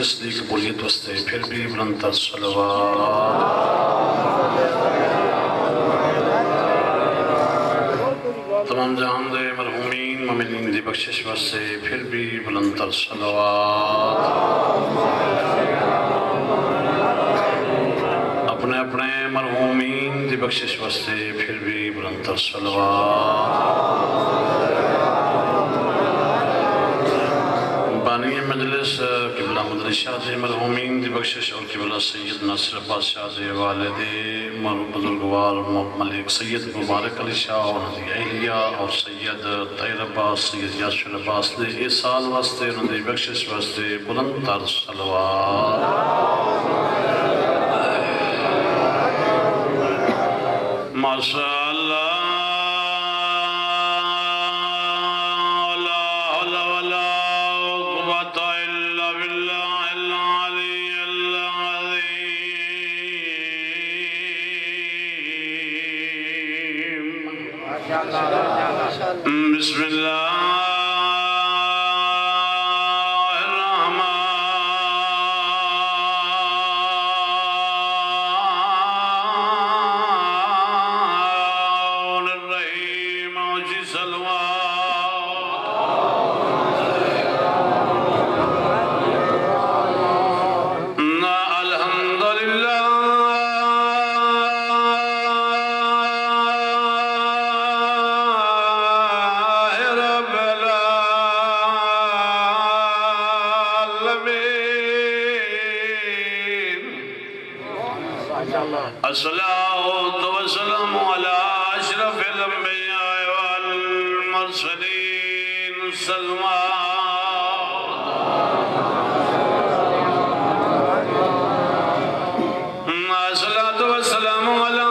مجلس دی قبولیت واسطے پھر بھی بلند تر صلوات. تمام جہان دے مرحومین مومنین دی بخشش واسطے پھر بھی بلند تر صلوات. اپنے اپنے مرحومین دی بخشش واسطے پھر بھی بلند تر صلوات. بانی مجلس قبلہ مدنی شاہ دے مرحومین دی بخشش اور قبلہ سید ناصر عباس شاہ دے والد بزرگوار ملک سید مبارک علی شاہ اور نزی اہلیہ اور سید طاہر عباس سید یاسر عباس دے اس سال واسطے انہوں دی بخشش واسطے بلند تر صلوات. ماشاء اللہ بسم اللہ الرحمن الرحیم اوچی الصلاة والسلام على أشرف الأنبياء والمرسلين الصلاة والسلام على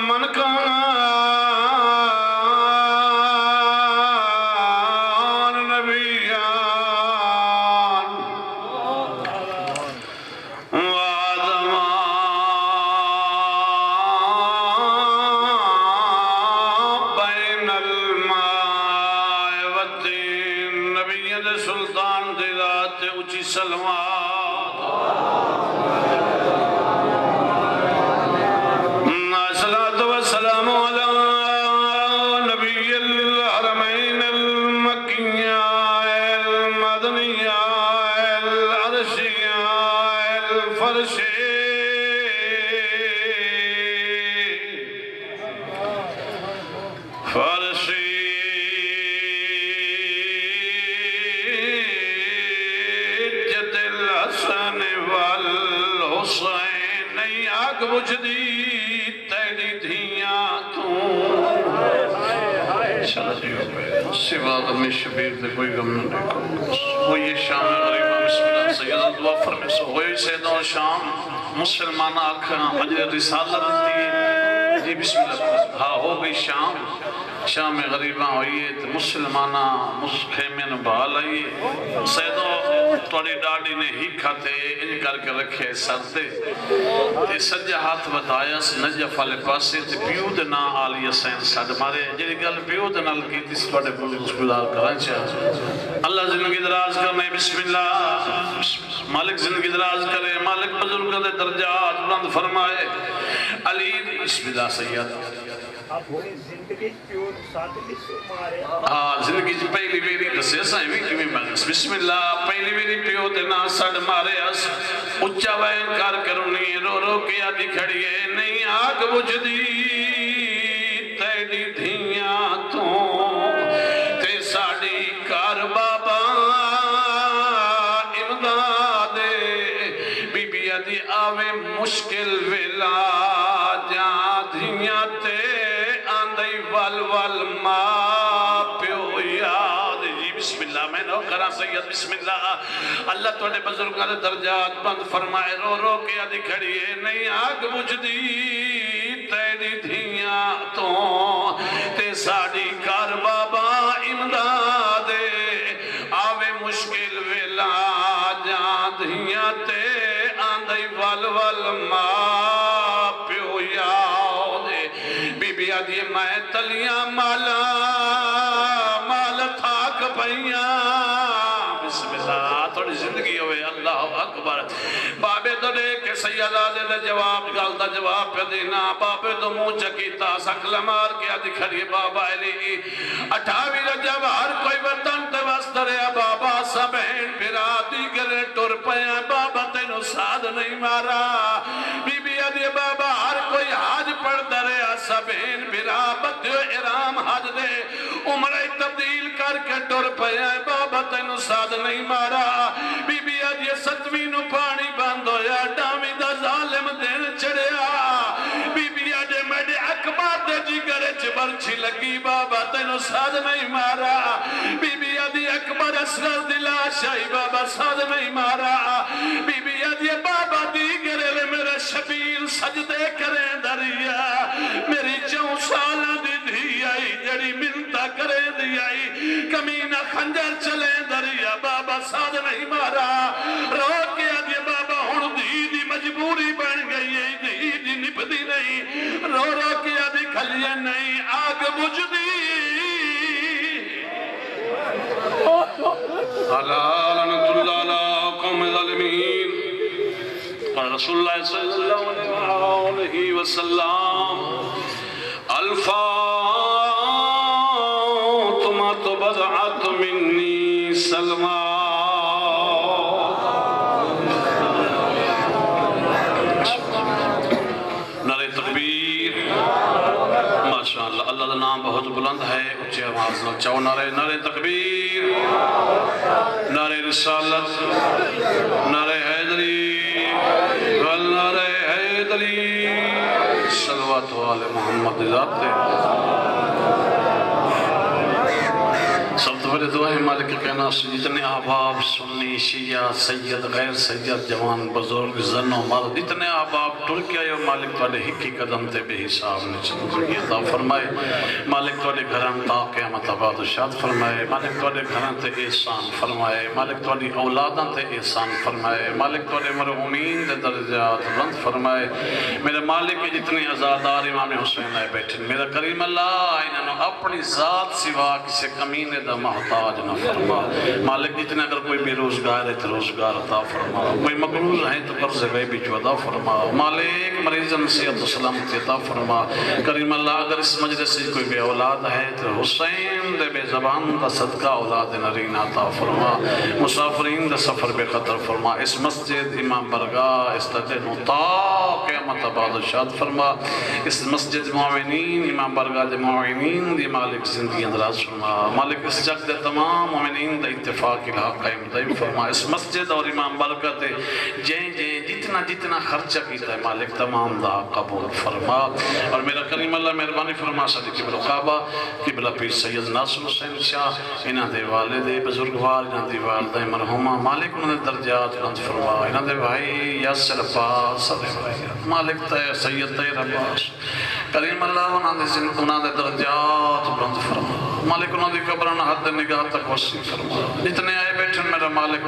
من كان نبيا سلطان دے ذات اچھی سلوات. الصلاة والسلام على نبی الحرمین المکیہ المدنیہ العرشیہ الفرشی مجھدی تیری دھیاں تو سوا غم شبیر دے کوئی غم نہ دیکھو. وہ یہ شام غریبہ بسم اللہ سیدہ دعا فرمے سو ہوئی سیدہ شام مسلمانہ آکھاں اجر رسالہ رہتی ہے جی بسم اللہ. ہاں ہو گئی شام شام غریبہ ہوئیے تو مسلمانہ خیمے نے بحال آئیے. سیدہ توڑی ڈاڑی نے ہی کھاتے ان کر کے رکھے سر دے تے سجا ہاتھ بتایا نجف والے پاسے تے پیود نہ آلی سین ساڑھ مارے جیلی گل پیود نہ لگی تیس بڑے بزرگار کرانچہ. اللہ زندگی دراز کرنے بسم اللہ. مالک زندگی دراز کرے مالک بزرگ دے درجات بلند فرمائے. علی بسم اللہ سید زندگی پہلی میری دسے سائیں بھی کمی بانس. بسم اللہ پہلی میری پیو دینا سڑ مارے اس اچھا وین کار کرنی رو رو کیا دی کھڑیے نہیں آگ بجھ دی تیری دھیاں تو تے ساڑی کار بابا امدادے بی بی دی آوے مشکل ویلا جہاں دھیاں تے آندھائی وال وال ماں پیو یاد. جی بسم اللہ میں نو کرا سید بسم اللہ. اللہ توڑے بزرگاں دے درجات بند فرمائے رو رو کے آدھی کھڑیے نہیں آگ بجھ دی تیری دھیاں تو تے ساڑی کار بابا امدادے آوے مشکل ویلا جہاں دھیاں تے آندھائی وال وال ماں پیو یاد. بی بی آدھی میں تلیاں مالا مال تھاک پہیاں اکبر بابے تو دیکھ کے سید آدھے دے جواب گل دا جواب پہ دینا بابے تو منہ چکیتا سکل مار کے دکھڑی بابا علی 28 رجب ہر کوئی وطن تے وسط رہا بابا سبین پھرا دیگر ٹر پیا بابا تینو ساد نہیں مارا بی بی آدھے بابا ہر کوئی حاج پڑھ رہا سبین پھرا بدیو ارام حج دے عمرہ تبدیل کر کے ٹر پیا بابا تینو ساد نہیں مارا بی بی آدھے 7ویں نو پانی بند ہویا ڈامی دا ظالم دین چڑیا بی بی آدھے میڈے اکبر دے جگرے چبرچی لگی بابا تینو ساد نہیں مارا بی بی آدھے اکبر اسرار دلا شاہی بابا ساد نہیں مارا بی بی آدھے بابا دیگرے لے میرے شبیر سجدے کریں دریا میری 4 سالہ دی دھی آئی جڑی منتا کرے دی آئی کمینہ خنجر چلے دریا بابا ساد نہیں مارا رو کے آدھے بابا ہن دی مجبوری بن گئی ہے دی نپ دی نہیں رو کے آدھے کھلیے نہیں آگ بجھ دی لعنت اللہ علیہ قوم ظالمین قال رسول اللہ صلی اللہ علیہ وسلم الفاطمہ بضعت منی سلمہ نعرہ تکبیر ماشاءاللہ اللہ کا نام بہت بلند ہے اچھے آواز نہ چاہو نعرہ تکبیر نعرہ رسالت نعرہ حیدری نعرہ حیدری صلوات والے محمد ذات سب تو پہلے دعا ہے مالک کہنا جتنے احباب سنی شیعہ سید غیر سید جوان بزرگ زن و مرد اتنے احباب ٹر کے آئے مالک توڑے ہکی قدم تے بے حساب نے زندگی عطا فرمائے مالک توڑے گھران تا قیامت آباد و شاد فرمائے مالک توڑے گھران تے احسان فرمائے مالک توڑی اولاداں تے احسان فرمائے مالک توڑے مرحومین دے درجات بلند فرمائے میرے مالک جتنے عزادار امام حسین آئے بیٹھے میرا کریم اللہ انہوں اپنی ذات سوا کسی کمینے دا محتاج نہ فرما مالک جتنے اگر کوئی بے روزگار ہے تو روزگار عطا فرما کوئی مقروض ہے تو قرض غیبی جو عطا فرما مالک مریضن صحت و سلامتی عطا فرما کریم اللہ اگر اس مجلس سے کوئی بے اولاد ہے تو حسین دے بے زبان دا صدقہ اولاد نرین عطا فرما مسافرین دا سفر بے خطر فرما اس مسجد امام برگاہ اس تجن تا قیامت آباد و شاد فرما اس مسجد معاونین امام برگاہ دے معاونین دی مالک زندگی اندراز فرما مالک اس جگ دے تمام مومنین دے اتفاق الہا قائم دائم فرما اس مسجد اور امام برکت جیں جتنا خرچہ کیتا ہے مالک تمام دا قبول فرما اور میرا کریم اللہ مہربانی فرما صدیق قبل کعبہ قبلہ پیر سید ناصر حسین شاہ انہاں دے والد بزرگوار انہاں دے والدہ مرحومہ مالک انہاں دے درجات بلند فرما انہاں دے بھائی یاسر عباس مالک تے سید تے عباس کریم اللہ انہاں دے درجات بلند فرما مالک انہوں دی قبران حد نگاہ تک وسیع فرما جتنے آئے بیٹھے میرا مالک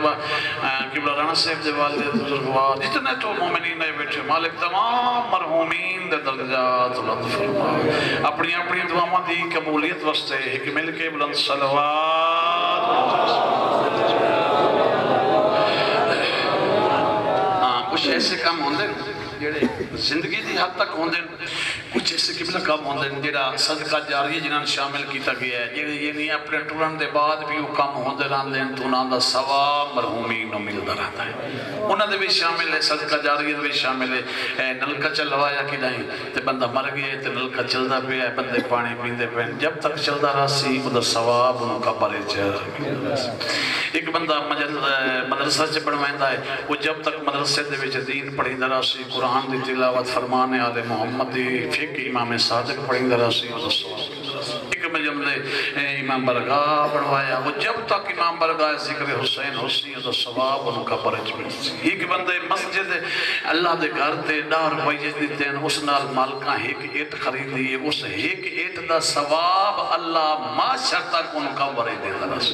قبلہ رانا صاحب دے والد بزرگوار جتنے تو مومنین آئے بیٹھے مالک تمام مرحومین دے درجات بلند فرما اپنی دعاواں دی قبولیت واسطے ایک مل کے بلند صلوات کچھ ایسے کام ہوندے زندگی دی حد تک ہوندے کچھ ایسے قبلہ کام ہوندے جیڑا صدقہ جاری جنہاں شامل کیتا گیا ہے جیڑے یہ نہیں اپنے ٹرن دے بعد بھی وہ کام ہوندے راندے تو انہاں دا ثواب مرحومین نو ملدا رہتا ہے انہاں دے بھی شامل ہے صدقہ جاریت بھی شامل ہے نلکا چلوایا کہ نہیں تے بندہ مر گیا تے نلکا چلدا پیا ہے بندے پانی پیندے پے جب تک چلدا رہسی او دا ثواب ان کا بارے ایک بندہ مدرسہ سے پڑھویندا ہے وہ جب تک مدرسے دے وچ دین پڑھیندا رہسی قرآن دی تلاوت فرمانے آل محمد دی فقہ امام صادق پڑھیندا رہسی ایک مجم دے امام برگاہ پڑھوایا وہ جب تک امام برگاہ ذکر حسین حسین دا ثواب ان کا برج ملتی ایک بندے مسجد اللہ دے گھر تے ڈار ویجز دیتے ہیں اس نال مالکاں ایک ایٹ خرید لیے اس ایک ایٹ دا ثواب اللہ ما شرطا ان کا برج دیتا رس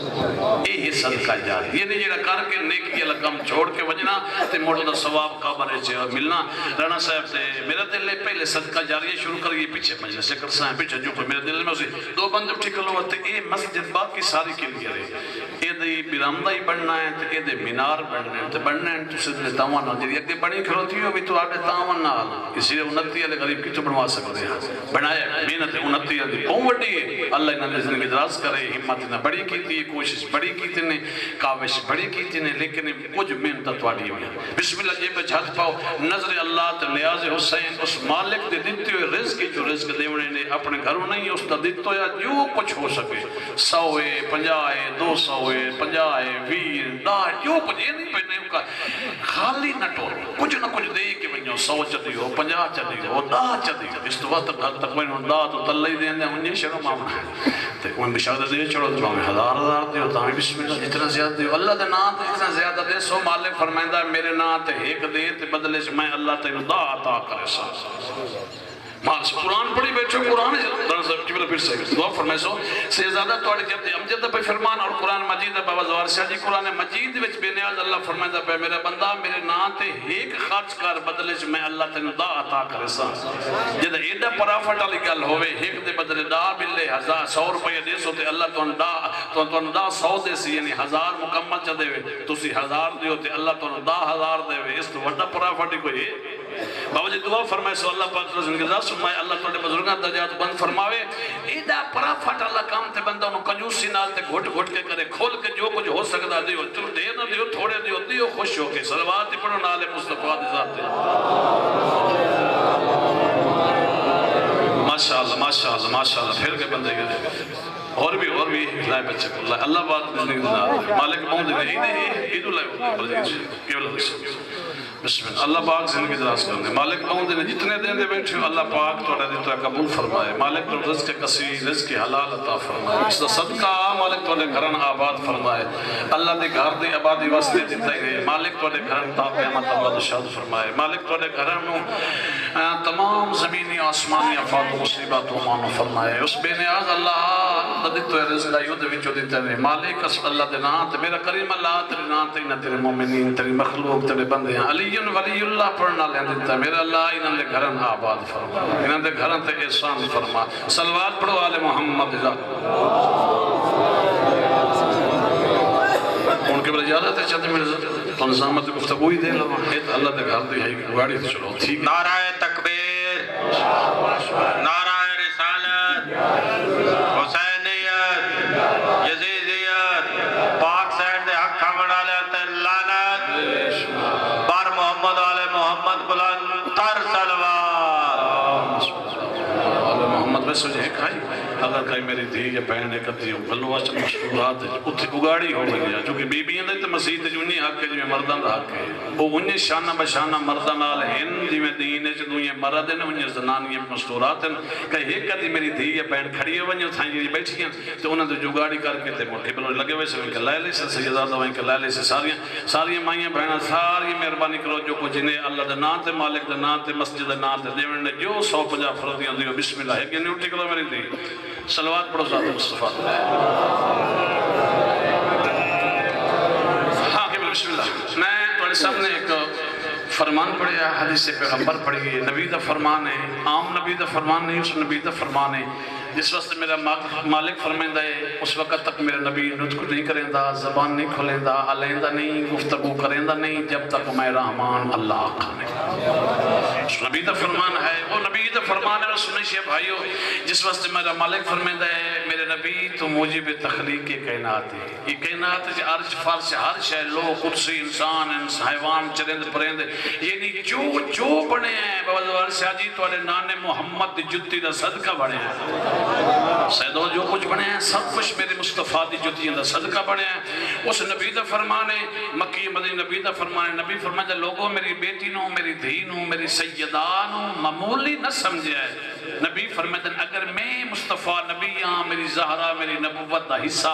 یہ صدقہ جاری یہ نہیں جیڑا کر کے نیکی اللہ کم چھوڑ کے وجنا تے موڑا دا ثواب کا برج ملنا رانا صاحب تے میرا دل لے پہلے صدقہ جاری شروع کر یہ پیچھے مجلس سے کرسا ہے پیچھے جو کوئی میرے دل میں اسی دو بند اٹھی کلو تے اے مسجد باقی ساری کے لیے رہے اے دی برامدہ ہی بننا ہے تے اے دے مینار بننا ہے تے بننا ہے تو سدھے تاوان نال جی اگے بنی کھلوتی ہو بھی تو آڈے تاوان نال اسی لیے 29 والے غریب کتوں بنوا سکتے ہیں بنایا محنت 29 والی بہت وڈی ہے اللہ انہاں نے زندگی دراز کرے ہمت نہ بڑی کیتی ہے کوشش بڑی کیتی نے کاوش بڑی کیتی نے لیکن کچھ محنت تواڈی ہوئی بسم اللہ جی پہ ہاتھ پاؤ نظر اللہ تے نیاز حسین اس مالک دے دیتے ہوئے رزق جو رزق دیونے نے اپنے گھروں نہیں اس دا دیتو یا جو کچھ ہو سکے 100 50 200 50 20 10 جو کچھ یہ نہیں پہنے کا خالی نہ ٹول کچھ نہ کچھ دے کے ونجو 100 چدی ہو 50 چدی ہو 10 چدی ہو اس تو وقت تک میں 10 تو تلے ہی دین دے انہیں شروع معاملہ تے ان بشارت دے چھوڑو تو ہمیں 1000 دیو تو ہمیں بسم اللہ جتنا زیادہ دیو اللہ دے نام تے اتنا زیادہ دے سو مالک فرمائندہ ہے میرے نام تے ایک دے تے بدلے سے میں اللہ تے 10 عطا کرے سا مال سے قرآن پڑھی بیٹھو قرآن پھر سے دعا فرمائے سو سیزادہ توڑی جب امجد پہ فرمان اور قرآن مجید بابا زوار شاہ جی قرآن مجید وچ بے نیاز اللہ فرمائے پہ میرا بندہ میرے نا تے ایک خرچ کر بدلے سے میں اللہ تے دا عطا کرے سا جدہ ایڈا پرافٹ علی گل ہوئے ایک دے بدلے دا بلے 100 روپے دے سو تے اللہ تو دا 100 دے سی یعنی 1000 مکمل چا دے وے تو سی 1000 دیو تے اللہ تو دا 1000 دے وے اس تو وڈا پرافٹ ہی کوئی بابا جی دعا فرمائے سو اللہ پاک رسول کے ذات فرمائے اللہ توڑے بزرگاں درجات بند فرماوے ایڈا پرافٹ اللہ کام تے بندہ انہوں کنجوسی نال تے گھٹ گھٹ کے کرے کھول کے جو کچھ ہو سکتا دیو جو دے نہ دیو تھوڑے دیو خوش ہو کے صلوات پڑھو نال مصطفیٰ دی ذات دے ماشاءاللہ ماشاءاللہ ماشاءاللہ پھر کے بندے کے دے اور بھی لائے بچے کو اللہ بات مالک مہم دے عید اللہ بسم اللہ اللہ پاک زندگی دراز کرنے مالک مہم دے جتنے دیں دے بیٹھے ہو اللہ پاک توڑے دیتو ہے قبول فرمائے مالک تو رزق کثیر رزق حلال عطا فرمائے اس دا صدقہ مالک توڑے گھرن آباد فرمائے اللہ دے گھر دے آبادی واسطے دیتا ہے مالک توڑے گھرن تا قیامت آباد شاد فرمائے مالک توڑے گھرن تمام زمینی آسمانی افات و مصیبات و مانو فرمائے اس بے نیاز اللہ دیتو ہے رزق یود وچو دیتا ہے مالک اس اللہ دے نام میرا کریم اللہ تیرے نام تیرے تیرے مومنین تیرے مخلوق تیرے بندے ہیں علی ولی اللہ پڑھنا لیں دیتا ہے میرا اللہ انہوں نے گھرن آباد فرما انہوں نے گھرن تے احسان فرما صلوات پڑھو آل محمد ان کے بلے اجازت ہے چاہتے میرے تو نظامت گفتگوی دے لو اللہ دے گھر دے ہے گاڑی تے چلو ٹھیک نعرہ تکبیر نعرہ رسالت حسینیت یزیدیت پاک سید دے حق کھمڑ آلے تے لعنت بار محمد آلے محمد بلند تر سلوات آل محمد میں سجھے کھائی اگر کئی میری دھی یا بہن ایک ادھی بلوہ چا مشہورات اتھی اگاڑی ہو گئی ہے چونکہ بی بیاں دے تو مسیح جو انہی حق ہے جو مردان دا حق ہے وہ انہی شانہ بشانہ مردان آل ہن جی میں دین ہے جو انہی مرد ہیں انہی زنانی مشہورات ہیں کہ ایک ادھی میری دھی یا بہن کھڑی ہو بنی اتھائیں جی بیٹھی ہیں تو انہوں نے جو گاڑی کر کے تے موٹی بلو لگے ہوئے سے ان کے لائلے سے سیدادہ وہیں کے لائلے سے ساری مائیں بہنہ ساری مہربانی کرو جو کچھ انہیں اللہ دے نام تے مالک دے نام تے مسجد دے نام تے دیونے جو 150 فرضیاں دیو بسم اللہ ہے کہ نہیں اٹھی کرو میری دی صلوات پڑھو ذات مصطفیٰ ہاں کہ بسم اللہ میں تھوڑے سامنے ایک فرمان پڑھیا حدیث پیغمبر پڑھی نبی دا فرمان ہے عام نبی دا فرمان نہیں اس نبی دا فرمان ہے جس وقت میرا مالک فرمائندہ ہے اس وقت تک میرا نبی نطق نہیں کریں دا زبان نہیں کھولیں دا علیندہ نہیں گفتگو کریں دا نہیں جب تک میں رحمان اللہ کھانے اس نبی دا فرمان ہے وہ نبی دا فرمان ہے وہ سنی شیئے بھائیو جس وقت میرا مالک فرمائندہ ہے میرے نبی تو موجب تخلیق کے کائنات ہے یہ کائنات ہے عرش فرش ہر شے لوگ قدسی انسان حیوان چرند پرند یعنی جو بنے ہیں بابا زوار شاہ جی تو نانے محمد جتی دا صدقہ بنے ہیں سیدو جو کچھ بنے ہیں سب کچھ میرے مصطفیٰ دی جتیاں دا صدقہ بنے ہیں اس نبی دا فرمانے مکی مدینہ نبی دا فرمانے نبی فرمانے لوگوں میری بیٹی نو میری دھی نو میری سیدانو معمولی نہ سمجھے نبی فرماتے ہیں اگر میں مصطفیٰ نبی ہاں میری زہرہ میری نبوت دا حصہ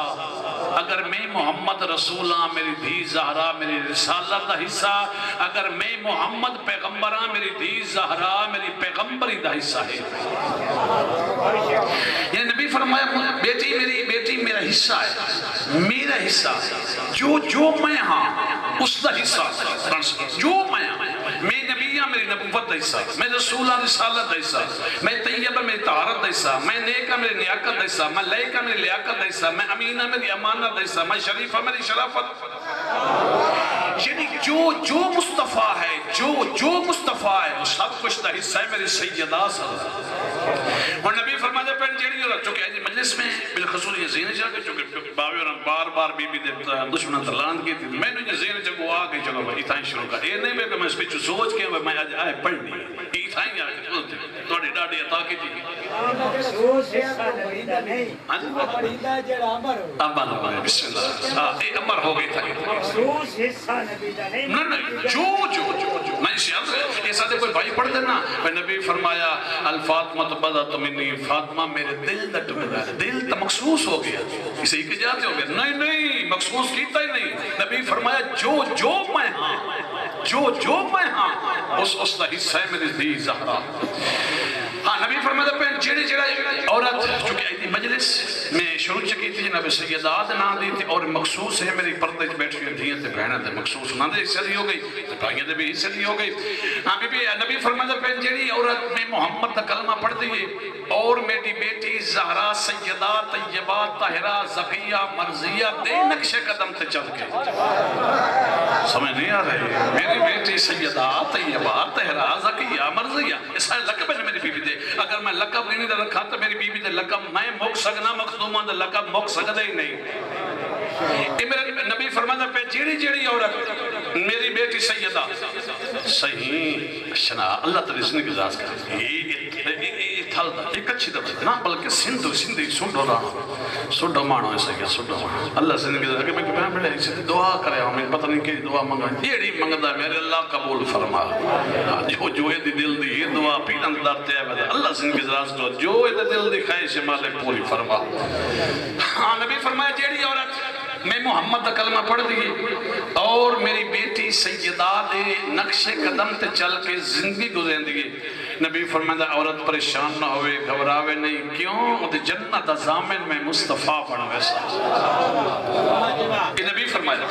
اگر میں محمد رسول ہاں میری دھی زہرہ میری رسالت دا حصہ اگر میں محمد پیغمبر ہاں میری دھی زہرہ میری پیغمبری دا حصہ ہے یہ نبی فرمایا بیٹی میرا حصہ ہے میرا حصہ جو میں ہاں اس دا حصہ جو میں ہاں میں نبی نبی ہاں میری نبوت دا حصہ، میں رسول ہاں رسالت دا حصہ، میں طیب ہاں میری طہارت دا حصہ، میں نیک ہاں میری نیاکت دا حصہ، میں لائق ہاں میری لیاقت دا حصہ، میں امین ہاں میری امانت دا حصہ، میں شریف ہاں میری شرافت۔ یعنی جو مصطفیٰ ہے، جو مصطفیٰ ہے وہ سب کچھ دا حصہ ہے میری سیدہ صلی اللہ علیہ وسلم۔ اور نبی فرماتے ہیں جیڑی اور چونکہ ایجی مجلس میں بالخصوص یہ ذہن چاہ کے چونکہ باوی اور بار بار بی بی دیتا دشمنان ترلان کی تھی میں نے یہ ذہن چاہ کو آگے چلو بھائی اتائیں شروع کر یہ نہیں کہ میں اس پہ سوچ کے میں آج آئے پڑھنی ہے اتائیں آگے چلتے ہیں توڑی ڈاڑی عطا کی تھی امر ہو گئے بسم اللہ ایک امر ہو گئی تھا میں اسی عرض ایسا دے کوئی بھائی پڑھ دینا نبی فرمایا الفاطمہ بدت منی فاطمہ میرے دل دا ٹکڑا ہے دل تا مخصوص ہو گیا اسے ہی کہ جاتے ہو گیا نہیں مخصوص کیتا ہی نہیں نبی فرمایا جو میں ہاں جو میں ہاں اس دا حصہ ہے میری دی زہرا ہاں نبی فرمایا پہ جیڑی عورت چونکہ ایدی مجلس میں شروع چکی تھی جناب سیدات نہ دی تھی اور مخصوص ہے میری پردے بیٹھ ہوئی دھیاں تے بہنہ تے مخصوص نہ دے حصہ دی ہو گئی بھائیاں تے بھی حصہ دی ہو گئی ہاں بی بی نبی فرمایا پہ جیڑی عورت میں محمد کا کلمہ پڑھ دی اور میری بیٹی زہرا سیدہ طیبہ طاہرہ زکیہ مرضیہ دے نقش قدم تے چل کے سمجھ نہیں آ رہی میری بیٹی سیدہ طیبہ طاہرہ زکیہ مرضیہ اس ہے لقب ہے میری بیوی دے اگر میں لقب نہیں دے رکھا تو میری بیوی دے لقب میں موک سکنا مخدومان دے لقب موک سکتا ہی نہیں یہ میرے نبی فرماتا پہ جیڑی عورت میری بیٹی سیدہ صحیح شنا اللہ تعالی زندگی گزاز کر یہ تھل دا ایک اچھی دفعہ نا بلکہ سندھی سنڈو رانا سنڈو مانو ایسا کیا سنڈو مانو اللہ زندگی گزاز کہ میں کہاں بڑے ایسی دعا کرے ہمیں پتہ نہیں کہ دعا منگا یہ منگا میرے اللہ قبول فرما جو یہ دل دی یہ دعا پیدن دارتے ہیں اللہ زندگی گزاز کرو جو یہ دل دی خواہش مالک پوری فرما ہاں نبی فرمایا جیڑی عورت میں محمد کا کلمہ پڑھ دیئے اور میری بیٹی سیدہ دے نقش قدم تے چل کے زندگی گزین دیئے نبی فرمایا عورت پریشان نہ ہوئے گھبراوے نہیں کیوں جنت ضامن میں مصطفیٰ بڑھ ویسا یہ نبی فرمایا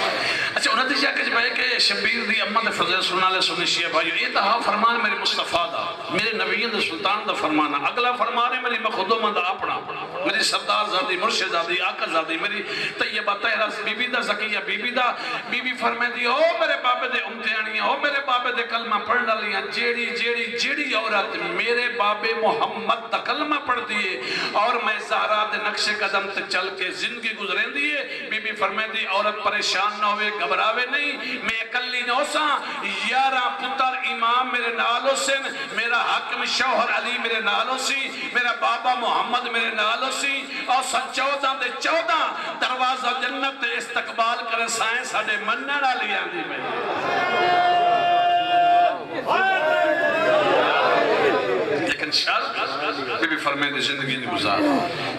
اچھا انہوں نے کہا کہ بھائی کہ شبیر دی امت فضل سننا لے سنی شیعہ بھائیو یہ تہا فرمان میرے مصطفیٰ دا میرے نبیین دا سلطان دا فرمانا اگلا فرمان ہے میری مخدومہ دا اپنا میری سردار زادی مرشد زادی آقا زادی میری طیبہ طاہرہ بی بی دا زکیہ بی بی فرمائے دی او میرے بابے دے امتحانیاں او میرے بابے دے کلمہ پڑھنا لیاں جیڑی عورت میرے بابے محمد دا کلمہ پڑھ دیئے اور میں زہرا دے نقش قدم تے چل کے زندگی گزرین دیئے بی بی فرمائے دی عورت پریشان نہ ہوئے گھبراوے نہیں میں اکلی نہ ہوسا یارہ پتر امام میرے نالو سن میرا حاکم شوہر علی میرے نالو سی میرا بابا محمد میرے نالو سی اور 14 دروازہ جنت استقبال کرے سائیں ساڑے منن والی آندی میں لیکن شرط بی بی فرمائے دی زندگی نہیں گزار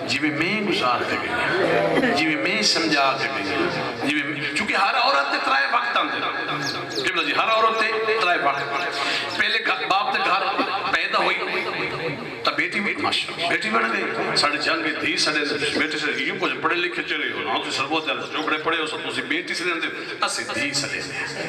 جی میں گزار کے گئی جی میں سمجھا کے گئی چونکہ ہر عورت تے ترائے وقت آندے قبلہ جی ہر عورت تے ترائے وقت پہلے باپ تے گھر پیدا ہوئی تا بیٹی بھی بیٹی بن گئی ساڑھے جان گئی تھی ساڑھے بیٹی سے یہ کچھ پڑھے لکھے چلے ہو نا تو سربوت ہے چوکڑے پڑھے ہو سب تسی بیٹی سے دیں اسی دھی سلے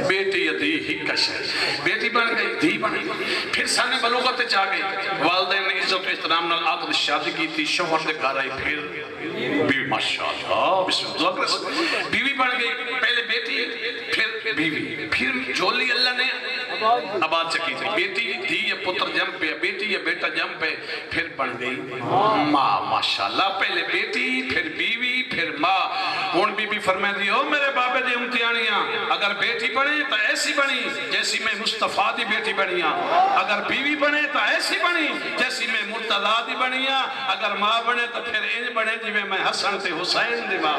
بیٹی یا دھی ہی کش ہے بیٹی بن گئی دھی بن گئی پھر سانے بلوغت چاہ گئی والدین نے عزت و احترام نال عقد شادی کی تھی شوہر دے گھر آئی پھر بیوی ماشاءاللہ بسم اللہ بیوی بن گئی پہلے بیٹی پھر بیوی پھر جولی اللہ نے آباد چکی تھی بیٹی دھی یا پتر جم پہ بیٹی یا بیٹا جم پہ پھر بن گئی ماں ماشاءاللہ پہلے بیٹی پھر بیوی پھر ماں ہون بی بی فرمائے دی او میرے بابے دے امتحانیاں اگر بیٹی بنے تو ایسی بنی جیسی میں مصطفیٰ دی بیٹی بنیاں اگر بیوی بنے تو ایسی بنی جیسی میں مرتضیٰ دی بنیاں اگر ماں بنے تو پھر انج بنے جی میں حسن تے حسین دی ماں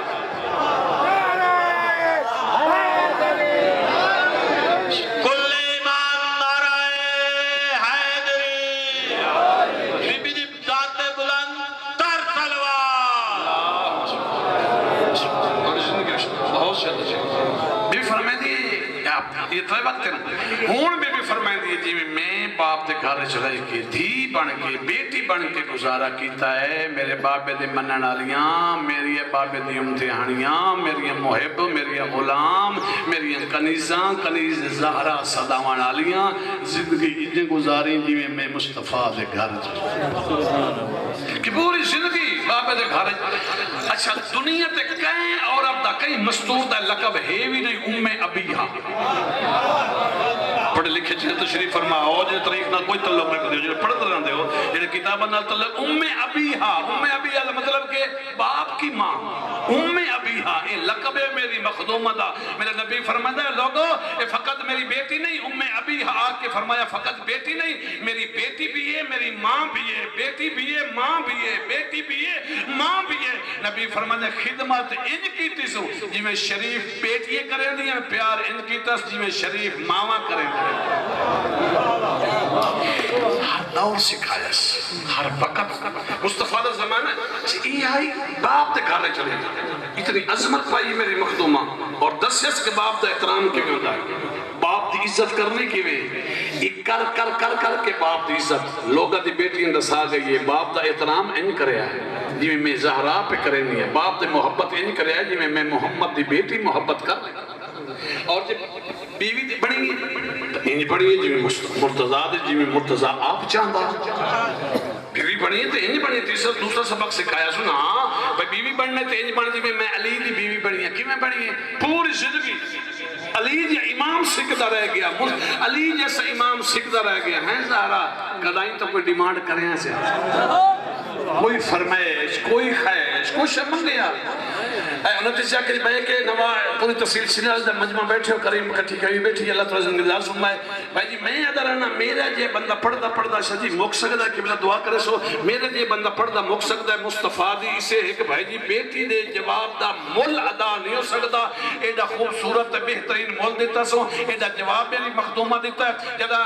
آپ یہ تھے وقت نا ہون بی بی فرمائیں دی جی میں باپ دے گھر چلائی کے دھی بن کے بیٹی بن کے گزارا کیتا ہے میرے بابے دے منن والیاں میری بابے دی امتحانیاں میری محب میری غلام میری کنیزاں کنیز زہرا صداواں والیاں زندگی اتنے گزاری جی میں مصطفیٰ دے گھر کہ پوری زندگی بابے دے گھر اچھا دنیا تے کہیں عورت دا کہیں مستور دا لقب ہے بھی نہیں ابیہا پڑھے لکھے جنہیں تشریف فرما ہو جنہیں تاریخ نہ کوئی تعلق نہیں کرتے ہو جنہیں پڑھتے رہتے ہو جنہیں کتابہ نہ تعلق ابیہا دا مطلب کہ باپ کی ماں ابیہا یہ لقب ہے میری مخدومہ دا میرے نبی فرماتا ہے لوگو یہ فقط میری بیٹی نہیں ابیہا آگ کے فرمایا فقط بیٹی نہیں میری بیٹی بھی ہے میری ماں بھی ہے بیٹی بھی ہے ماں بھی ہے بیٹی بھی ہے ماں بھی ہے نبی فرماتا ہے خدمت ان کی تیسو جی میں شریف بیٹیے کریں دیا پیار ان کی تس جی میں شریف ماما کریں دیا ہر دور سکھایا ہر وقت مصطفیٰ دا زمانہ یہ آئی باپ دے گھر چلے اتنی عظمت پائی میری مخدومہ اور دسیس کے باپ دا احترام کے میں ہوتا ہے باپ دی عزت کرنے کی میں ایک کر کے باپ دی عزت لوگا دی بیٹی اندسا گئی ہے باپ دا احترام ان کرے آئے جی میں زہرا پہ کرے نہیں ہے باپ دے محبت ان کرے آئے جی میں محمد دی بیٹی محبت کر اور جب بیوی دی بڑی انج بڑی ہے جی میں مرتضیٰ دے جی میں مرتضیٰ آپ چاہتا بیوی بڑی ہے تو انج بڑی ہے دوسرا سبق سکھایا سنا بھئی بیوی بڑھنے تو انج بڑھنے جی میں علی دی بیوی بڑی ہے کی میں بڑی ہے پوری زندگی علی جی امام سکھتا رہ گیا علی جیسا امام سکھتا رہ گیا ہیں زہرا کدائیں تو کوئی ڈیمانڈ کریں ایسے کوئی فرمائش کوئی خیش کوئی شمن گیا انہوں نے چاہا کہ بھائی کہ نواں پوری تفصیل سنال دا مجمع بیٹھے ہو کریم کٹھی کبھی بیٹھی اللہ تعالیٰ زندگی دار سنمائے بھائی جی میں ادھر رہنا میرا جے بندہ پڑھدا شجی موک سکتا ہے کہ بلا دعا کرے سو میرا جے بندہ پڑھدا موک سکتا ہے مصطفیٰ دی اسے ہے کہ بھائی جی بیٹی دے جواب دا مول ادا نہیں ہو سکتا ایڈا خوبصورت بہترین مول دیتا سو ایڈا جواب میری مخدومہ دیتا ہے جدا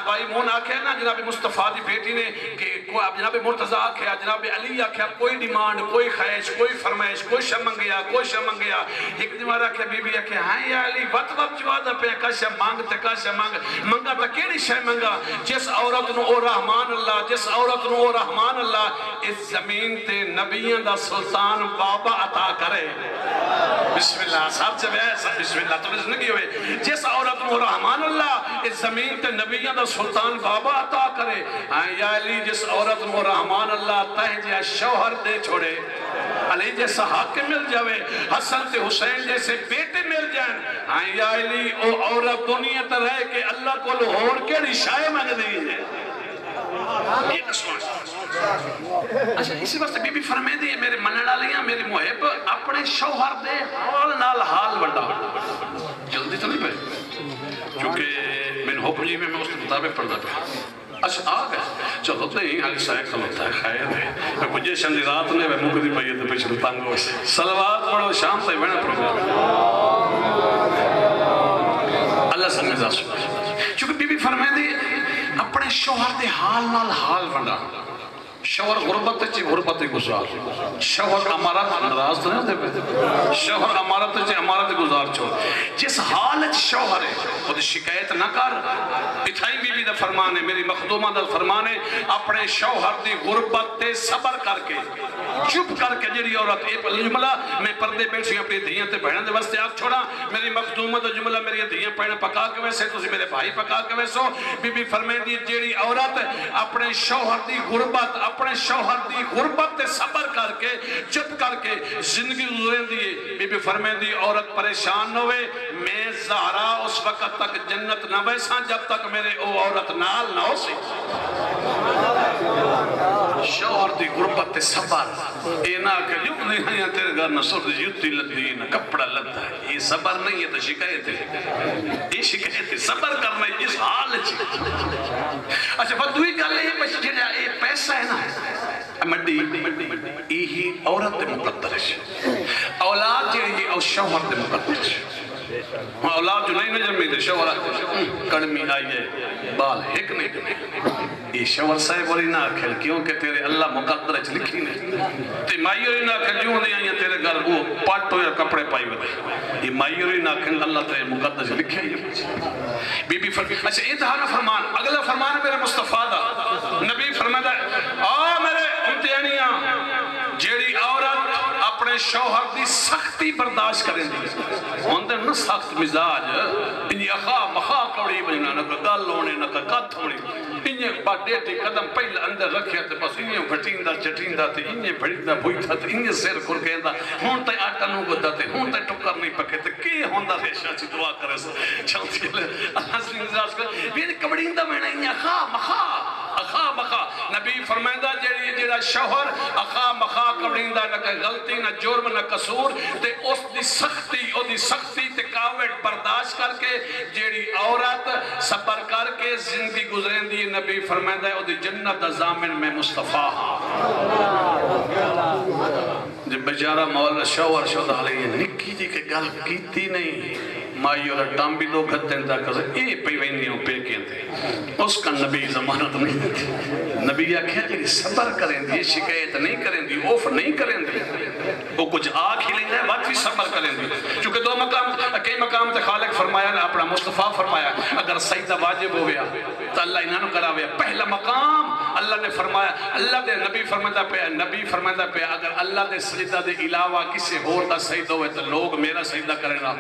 بھائی مون آکھے نا جناب مصطفیٰ دی بیٹی نے کہ جناب مرتضیٰ آکھے جناب علی آکھے کوئی ڈیمانڈ کوئی خواہش کوئی فرمائش کوئی شمن گیا کوئی شمن گیا ایک دیوارا کہ بی بی آکھے ہاں یا علی وقت جوادہ پہ کاشا مانگتے کاشا منگا تا کیڑی شے منگا جس عورت نو او رحمان اللہ جس عورت نو او رحمان اللہ اس زمین تے نبیان دا سلطان بابا عطا کرے بسم اللہ صاحب سے ایسا بسم اللہ تو زندگی ہوئے جس عورت نو رحمان اللہ اس زمین تے نبیان دا سلطان بابا عطا کرے ہاں یا علی جس عورت نو رحمان اللہ تہ جیا شوہر دے چھوڑے علی جیسا حق مل جاوے حسن تے حسین جیسے بیٹے مل جائیں ہاں یا علی او عورت دنیا تے رہ کے اللہ کو لہور کے رشائے مانگ دی ہے یہ سوان اچھا اسی واسطے بی بی فرمے دی میرے منن والیاں میری محب اپنے شوہر دے حال نال حال بڑھا جلدی تو نہیں پہ چونکہ میں حکم جی میں اس مطابق پڑھنا پہ اچھا آگا چلو نہیں علی صاحب کھلوتا ہے خیر ہے میں کچھ شندی رات نے میں مکدی پائیے تو پیچھے تانگو سے سلوات پڑھو شام تک بڑھنا پروگرام اللہ سمجھ دا سکتا چونکہ بی بی فرمائے دی اپنے شوہر دے حال نال حال بڑھا شوہر غربت چی غربت گزار شوہر امارت نراز نہیں ہوتے پہ شوہر امارت چی امارت گزار چھوڑ جس حالت شوہر ہے خود شکایت نہ کر اتھائی بی بی دا فرمانے میری مخدومہ دا فرمانے اپنے شوہر دی غربت تے صبر کر کے چپ کر کے جیڑی عورت اے جملہ میں پردے بیٹھی اپنی دھیاں تے بہنوں دے واسطے آگ چھوڑا میری مخدومہ دا جملہ میری دھیاں پہنے پکا کے ویسے تو میرے بھائی پکا کے ویسو بی بی فرمائے دی جیڑی عورت اپنے شوہر دی غربت اپنے شوہر دی غربت تے صبر کر کے چپ کر کے زندگی گزریں دیئے بی بی فرمائے دی عورت پریشان نہ ہوئے میں زہرا اس وقت تک جنت نہ بیساں جب تک میرے او عورت نال نہ ہو سی شوہر دی غربت تے صبر اینا کہ یوں نہیں ہے تیرے گھر نہ سرد جوتی لدی نہ کپڑا لدتا ہے یہ صبر نہیں ہے تو شکایت ہے یہ شکایت ہے صبر کرنا ہے اس حال اچھا بس دوئی گل ہے بس جنہا یہ پیسہ ہے نا مڈی یہی عورت دے مقدر ہے اولاد جیڑی او شوہر دے مقدر ہے اولاد جو نہیں نہ جمی دے شوہر کڑمی آئی ہے بال ہک نہیں کنے یہ شوہر صاحب بولی نہ کھل کیونکہ تیرے اللہ مقدر اچھ لکھی نہیں تے مائی ہوئی نہ کھل جوں نہیں آئی تیرے گھر وہ پاٹو یا کپڑے پائی بدے یہ مائی ہوئی نہ کھل اللہ تیرے مقدر اچھ لکھی ہے بی بی فرمان اچھا انتہانا فرمان اگلا فرمان میرے مصطفیٰ دا نبی فرماتا ہے آ میرے امتحانیاں جیڑی عورت اپنے شوہر دی سختی برداشت کریں دی ہوندے نہ سخت مزاج انہی اخا مخا کڑی بجنا نہ گل ہونے نہ کت ہونی انہی با ڈیٹی قدم پہلے اندر رکھیا تے بس انہی بھٹیندہ چٹیندہ تے انہی بھڑیندہ بھوئیتا تے انہی سیر کھر گیندہ ہون تے آٹا نو گدہ تے ہون تے ٹکر نہیں پکے تے کی ہوندہ ریشہ چی دعا کرے سا چلتی لے اللہ سے مزاج کر بیدی کبڑیندہ میں انہی اخا مخا اخا مخا نبی فرمائندہ جیڑا شوہر اخا مخا کبڑیندہ نہ کہ غلطی نہ جرم نہ قصور تے اس دی سختی تے کاوٹ برداشت کر کے جیڑی عورت صبر کر کے زندگی گزرین دی نبی فرمائندہ ہے او دی جنت دا ضامن میں مصطفیٰ جب بیچارہ مولا شوہر شدہ علیہ نکی جی کے گل کیتی نہیں مائی اور ٹامبی دو گھتے ہیں تاکہ اے پی وینیوں پہ کہتے ہیں اس کا نبی زمانت نہیں دیتی نبی آکھیا جی صبر کریں دی شکایت نہیں کریں دی اوف نہیں کریں دی وہ کچھ آکھ ہی لیں جائے بات بھی صبر کریں دی چونکہ دو مقام کئی مقام تے خالق فرمایا نا اپنا مصطفیٰ فرمایا اگر سجدہ واجب ہو گیا تو اللہ انہوں کرا ہویا پہلا مقام اللہ نے فرمایا اللہ دے نبی فرماتا پہ اگر اللہ دے سجدہ دے علاوہ کسی اور دا سجدہ ہوئے تو لوگ میرا سجدہ کریں نا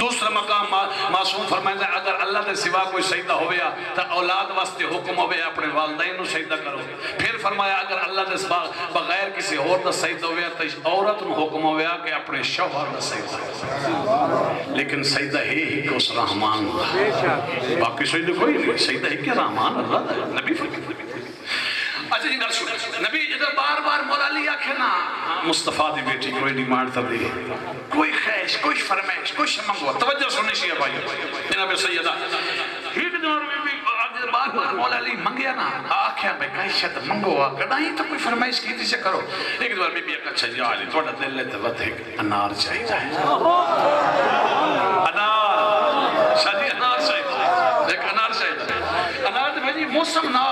دوسرا مقام معصوم فرمائندہ اگر اللہ دے سوا کوئی سجدہ ہویا تو اولاد واسطے حکم ہویا اپنے والدین نو سجدہ کرو پھر فرمایا اگر اللہ دے سوا بغیر کسی اور دا سجدہ ہویا تو عورت نو حکم ہویا کہ اپنے شوہر دا سجدہ لیکن سجدہ ہی کو اس رحمان اللہ باقی سجدہ کوئی نہیں سجدہ ہی کہ رحمان اللہ نبی فرمائندہ اچھا جی گل سن نبی جدہ بار بار مولا علی آکھے نا مصطفیٰ دی بیٹی کوئی ڈیمانڈ تر دی کوئی خیش کوئی فرمائش کوئی شمنگو توجہ سننے شیئے بھائی جناب سیدہ ہی دور میں بھی بار بار مولا علی منگیا نا آکھیا بے کئی شد منگو کڑائیں تو کوئی فرمائش کی تھی سے کرو ایک دور میں بھی ایک اچھا جی آلی تھوڑا دل لیتے وقت ایک انار چاہی جائے انار شادی انار چاہی جائے ایک انار چاہی جائے انار تو بھائی موسم نہ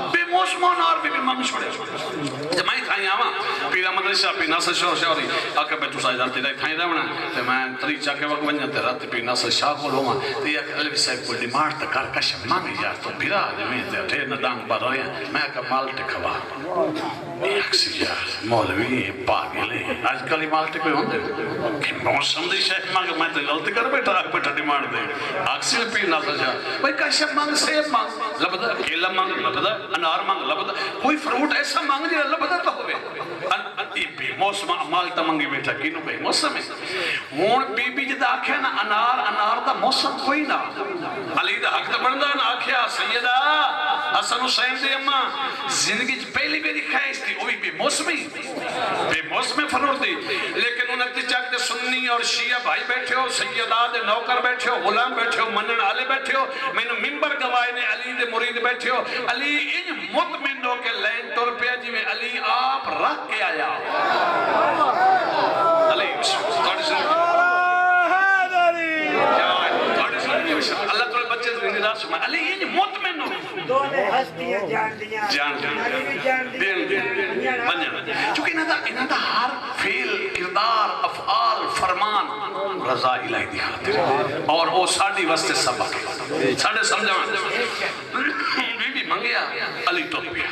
بے موسمان اور بھی مانگ چھوڑے جمعی کھائیں آواں پیرا مدرسہ پی ناصر شوری آکے بے تو سائی جانتی رہی کھائیں رہونا تو میں تری چاکے وقت بنجا تے رات پی ناصر شاہ کو لوما تو یہ علوی صاحب کو ڈیمانڈ تا کارکش مانگ یار تو پیرا جمعی تے ٹھیر ندانگ بار رہے ہیں میں کہا مالٹے کھوا ایک سی یار مولوی پاگلے آج کل ہی مالٹے کوئی ہوں دے کہ موسم دی شیخ مانگ میں تے غلطی کر بیٹھا آگ بیٹھا ڈیمانڈ دے آکسی پی ناصر شاہ بھائی کشب مانگ سیب مانگ لبدا کیلا مانگ لبدا انار مانگ لبدا کوئی فروٹ ایسا مانگ جی لبدا تو ہوئے بے موسم مالتا منگی بیٹھا کینو بے موسم ہے ہون بی بی جدہ آکھیا نا انار دا موسم کوئی نا علی دا حق دا بندہ نا آکھیا سیدہ حسن حسین دے اممہ زندگی پہلی میری خیش تھی وہی بے موسم فروٹ تھی لیکن انہوں نے چاک دے سنی اور شیعہ بھائی بیٹھے ہو سیدہ دے نوکر بیٹھے ہو غلام بیٹھے ہو منن آلے بیٹھے ہو میں نے ممبر گوائے نے علی دے مرید بیٹھے ہو علی ان مطمئن ہو کے لین ٹور پہ جی میں علی آپ رکھ کے آیا علی اللہ تعالی بچے سے نراش میں علی ان مطمئن ہو دونے ہستیاں جان دیا چونکہ انہاں دا ہر فعل کردار افعال فرمان رضا الہی دی خاطر اور وہ ساڑی واسطے سبق ساڑے سمجھان بی بی منگیا علی تو پیا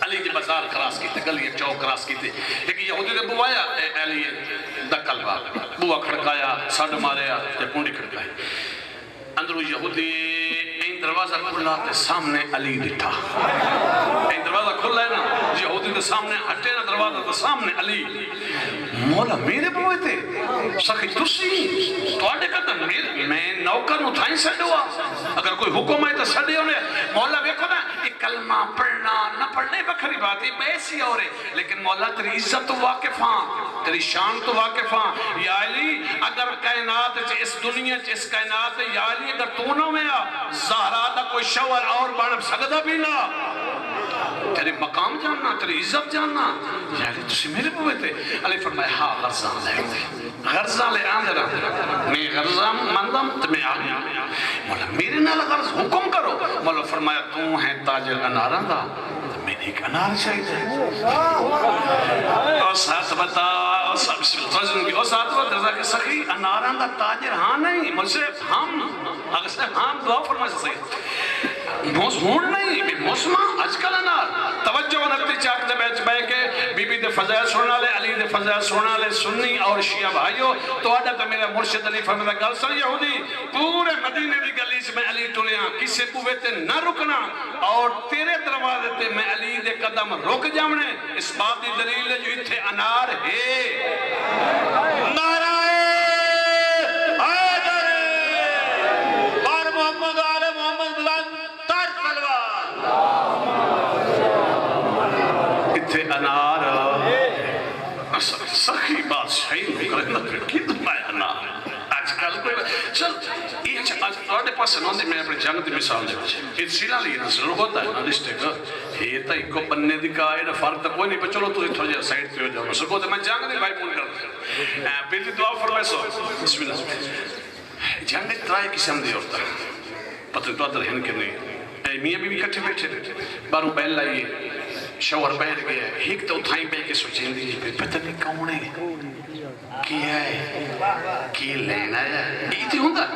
علی جی بازار کراس کی تھے گلی چوک کراس کی تھے لیکن یہودی نے بوایا علی دکل با بوا کھڑکایا ساڑھ ماریا یا پونڈی کھڑکائی اندرو یہودی این دروازہ کھلا تے سامنے علی ڈٹھا این دروازہ کھلا ہے نا یہودی تے سامنے ہٹے نا دروازہ تے سامنے علی مولا میرے بوئے تھے سخی تسی توڑے کہتا میں نوکر نو تھائیں سڑ ہوا اگر کوئی حکم ہے تو سڑے ہونے مولا بیکھو نا ایک کلمہ پڑھنا نہ پڑھنے بکھری بات ہے ایسی اور ہے لیکن مولا تیری عزت تو واقف ہاں تیری شان تو واقف ہاں یا علی اگر کائنات اس دنیا اس کائنات یا علی اگر تو نہ میں زہرا دا کوئی شور اور بڑھ سکتا بھی نہ تیرے مقام جاننا تیری عزت جاننا یعنی تسی میرے پوے تھے علی فرمایا ہاں غرضان لے آتے غرضان لے آن درہ میں غرضان مندم تو میں آگیا مولا میرے نال غرض حکم کرو مولا فرمایا تو ہیں تاجر اناران دا میں نے ایک انار چاہیے اور ساتھ بتا اور ساتھ بتا رضا کہ سخی اناران دا تاجر ہاں نہیں مجھے ہم اگر سے ہم دعا فرمائے سے صحیح موسمون نہیں بے موسمہ آج کل انار توجہ ونکتی چاک دے بیچ بے کے بی بی دے فضائل سننا لے علی دے فضائل سننا لے سنی اور شیعہ بھائیو تو آڈا تو میرا مرشد علی فرمدہ گل سن یہودی پورے مدینے دی گلیس میں علی ٹولیاں کسے پوے تے نہ رکنا اور تیرے دروازے تے میں علی دے قدم رک جامنے اس بات دی دلیل ہے جو اتھے انار ہے نعرہ حیدر بار محمد آل محمد بلند تر سلوات اتھے انار سخی بات صحیح نہیں کرنا پھر کی دمائے انار آج کل کوئی چل یہ آٹے پاس سنوندی میں اپنے جنگ دی مثال دے بچے یہ سیلا لینا ضرور ہوتا ہے نا لسٹے کا یہ تا ایک کو بننے دی کا ایڈا فرق تا کوئی نہیں پر چلو تو تھوڑا جا سائٹ پہ ہو جاؤ سر کو میں جنگ دی بھائی پون کرتا ہے پہلی دعا فرمائے سو بسم اللہ جنگ دی ترائی قسم دی ہوتا ہے پتہ تو آتا رہن کے نہیں میاں بھی کٹھے بیٹھے بارو بیل لائیے شوہر بیٹھ گیا ایک تو اتھائیں بے کے سوچیں دی پتہ نہیں کون ہے کیا ہے کی لینا ہے یہ تھی ہوندہ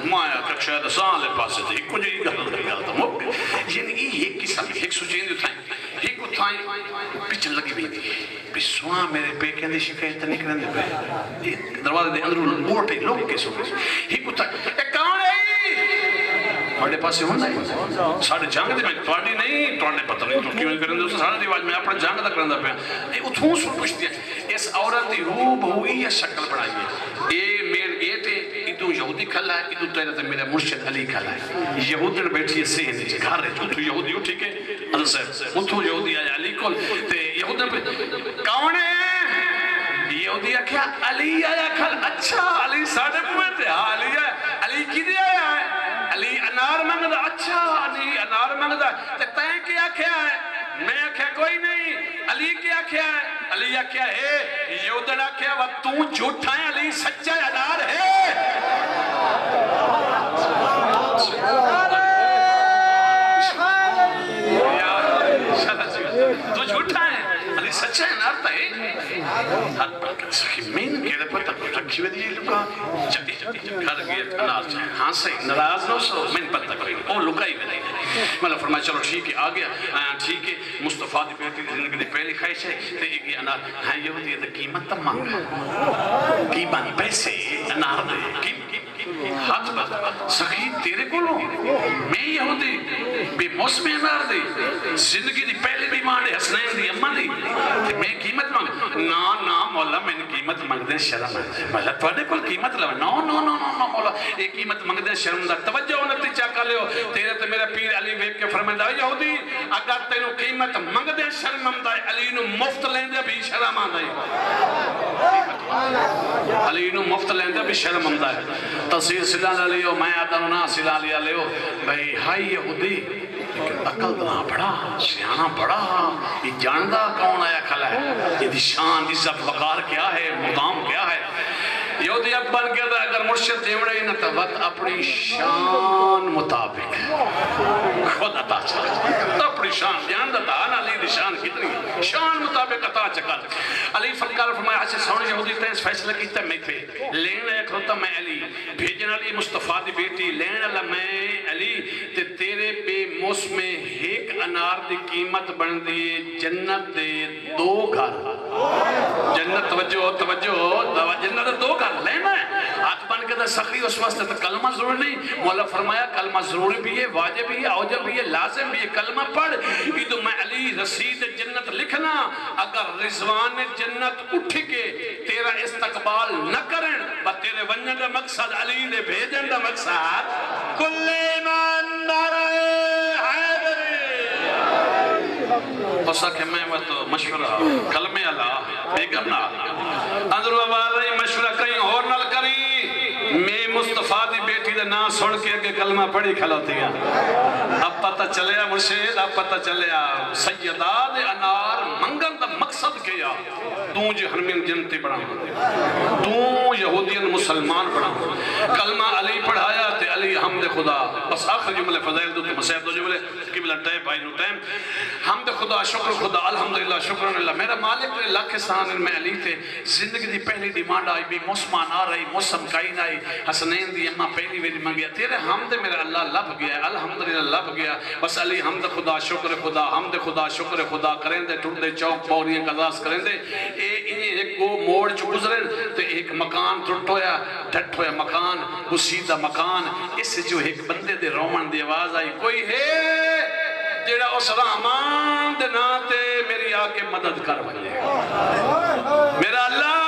مایا تک شاید سالے پاسے تھے ایک کو جو یہ گلتا یعنی یہ ایک قسم ایک سوچیں دی اتھائیں ایک اتھائیں پیچھن لگی بھی دی بسواں میرے پے کے اندر شکایت نہیں کرنے پہ دروازے دے اندر موٹے لوگ کے سوچیں ایک اتھائیں ایک کون ہے بڑے پاسے ہوندہ ہے ساڑھے جانگ دے میں توڑی نہیں توڑنے پتہ نہیں تو کیوں کرنے دوسرا ساڑھے دیواج میں اپنا جانگ دا کرنے پہ اتھوں سن پوچھ دیا اس عورتی روح بہوئی یا شکل بڑھائی ہے اے میر ایتے ادو یہودی کھلا ہے ادو تیرے تے میرا مرشد علی کھلا ہے یہودی نے بیٹھی ہے سہن جی گھر رہے جو تو یہودی اٹھی کے حضرت صاحب اتھوں یہودی آیا علی کول تے یہودی نے کون ہے یہودی کیا علی آیا کھل اچھا علی ساڑھے پوئے تھے ہاں علی آیا علی کی دے آیا ہے علی انار منگدہ اچھا علی انار منگدہ تے تین کیا کیا ہے میں کیا کوئی نہیں علی کیا کیا ہے علی کیا ہے یودڑا کیا وہ تو جھوٹا ہے علی سچا انار ہے تو جھوٹا ہے علی سچا انار تا ہے سخی مین کہہ رہا پتہ رکھی ہوئی دیئے لکا جبی گھر گیا انار چاہے ہاں صحیح نراز نو سو من پتہ کوئی نہیں وہ لکائی بھی نہیں مطلب فرمایا چلو ٹھیک ہے آگیا ٹھیک ہے مصطفیٰ دی بیٹی زندگی دی پہلی خواہش ہے تو ایک یہ انار ہاں یہ ہوتی ہے تو قیمت تب مانگا قیمت پیسے انار دے ہاتھ بتا سخی تیرے کو لو میں یہ ہوتی بے موسم انار دے زندگی دی پہلی بھی مانے حسنین دی اممہ دی میں قیمت مانگ نا مولا میں نے قیمت مانگ دے شرم مولا توڑے کو قیمت لو نا مولا ایک قیمت مانگ دے شرم دا توجہ انتی چاکا لے ہو تیرے تے میرا پیر علی ویب کے فرمائندہ یہودی اگر تینو قیمت مانگ دے شرم امدائی علی نو مفت لیندے بھی شرم آندائی علی نو مفت لیندے بھی شرم امدائی تصویر سلال علیہ میں آدھانا سلال علیہ بھئی ہائی یہودی لیکن عقل دنا بڑا سیانہ بڑا یہ جاندہ کون آیا کھلا ہے یہ شان عزت وقار کیا ہے مقام کیا ہے یہودی اب بن کے دا اگر مرشد دیوڑے ہی نہ تبت اپنی شان مطابق خود عطا چکا تو اپنی شان جاندہ تا آنا علی دی شان کتنی شان مطابق عطا چکا علی فقال فرمایا آج سے سونے یہودی تینس فیصلہ کیتا میں تھے لینا ایک ہوتا میں علی بھیجن علی مصطفیٰ دی بیٹی لینا اللہ میں علی تے تیرے بے موسم ایک انار دی قیمت بن دیئے جنت دے 2 گھر جنت توجہ جنت 2 گھر لینا ہے ہاتھ بن کے دا سخری اس واسطے تو کلمہ ضرور نہیں مولا فرمایا کلمہ ضروری بھی ہے واجب بھی ہے اوجب بھی ہے لازم بھی ہے کلمہ پڑھ ایدو میں علی رسید جنت لکھنا اگر رضوان جنت اٹھ کے تیرا استقبال نہ کریں بس تیرے ونجن دا مقصد علی دے بھیجن دا مقصد کل ایمان نعرہ بسا کہ میں وہ تو مشورہ کلمہ اللہ بیگم نہ اندر آواز مشورہ کہیں اور نہ کریں میں مصطفیٰ دی بیٹی دا نام سن کے کہ کلمہ پڑھی کھلوتی ہیں. اب پتہ چلیا مرشد، اب پتہ چلیا سیداد انار منگن دا مقصد کیا تو جہنمین جنتی بڑھاؤں، تو یہودین مسلمان بڑھاؤں. کلمہ علی پڑھایا تے علی حمد خدا. بس آخر جملے فضائل دو تے مسائب دو جملے قبلہ ٹائم بھائی نو ٹائم. حمد خدا، شکر خدا، الحمدللہ، شکرانلہ. میرا مالک نے لاکھ سان میں علی تھے. زندگی دی پہلی ڈیمانڈ آئی بھی موسمان آ رہی، موسم کائی نہ آئی. حسنین دی اماں پہلی ویری منگیا تیرے حمد میرا اللہ لب گیا، الحمدللہ لب گیا. بس علی حمد خدا، شکر خدا، حمد خدا، شکر خدا کریں دے. ٹوٹ دے چوک پوریاں قضاس کریں دے. ایک گو موڑ چو گزرن تے ایک مکان ٹوٹ ہویا، ڈھٹ ہویا مکان، گسیدہ مکان. اس جو ایک بندے دے رومن دی آواز آئی، کوئی ہے جیڑا اس رحمان دے ناتے میری آکے مدد کر بھلے. میرا اللہ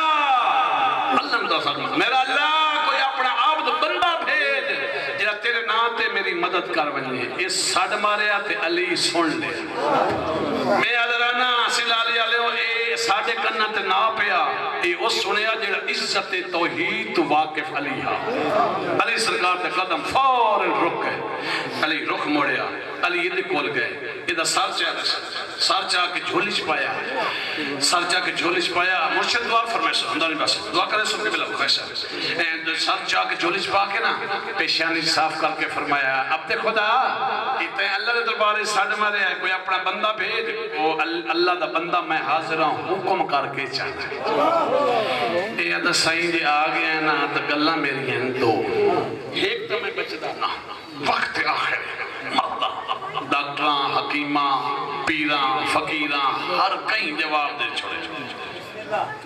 میرا اللہ کوئی اپنا عبد بندہ بھیج جیڑا تیرے ناتے میری مدد کر بھلے. اس ساڑھ ماریا تے علی سن لے. میں ادرانا سلالی علیہ اے ساڑھے کنہ تے نا پیا اے اس سنیا جیڑا عزت توحید واقف علی ہا. علی سرکار تے قدم فوراً رک گئے. علی رخ موڑیا، علی یہ کول گئے. ادھا سار چاہ کے جھولی چپایا، سار چاہ کے جھولی چپایا. مرشد دعا فرمائے سو ہمدانی بس دعا کرے سو کے بلا خیسا. سار چاہ کے جھولی چپا کے نا پیشانی صاف کر کے فرمایا اب دے خدا اتنے اللہ دے دربارے ساڑھ مارے ہے، کوئی اپنا بندہ بھیج. وہ اللہ دا بندہ میں حاضر ہوں، حکم کر کے چاہتا. یہ ادھا سائیں جی آگئے ہیں نا تو گلہ میری ہیں دو. ایک تو میں بچتا نا وقت آخر مردہ ڈاکٹراں، حکیماں، پیراں، فقیراں ہر کہیں جواب دے چھوڑے.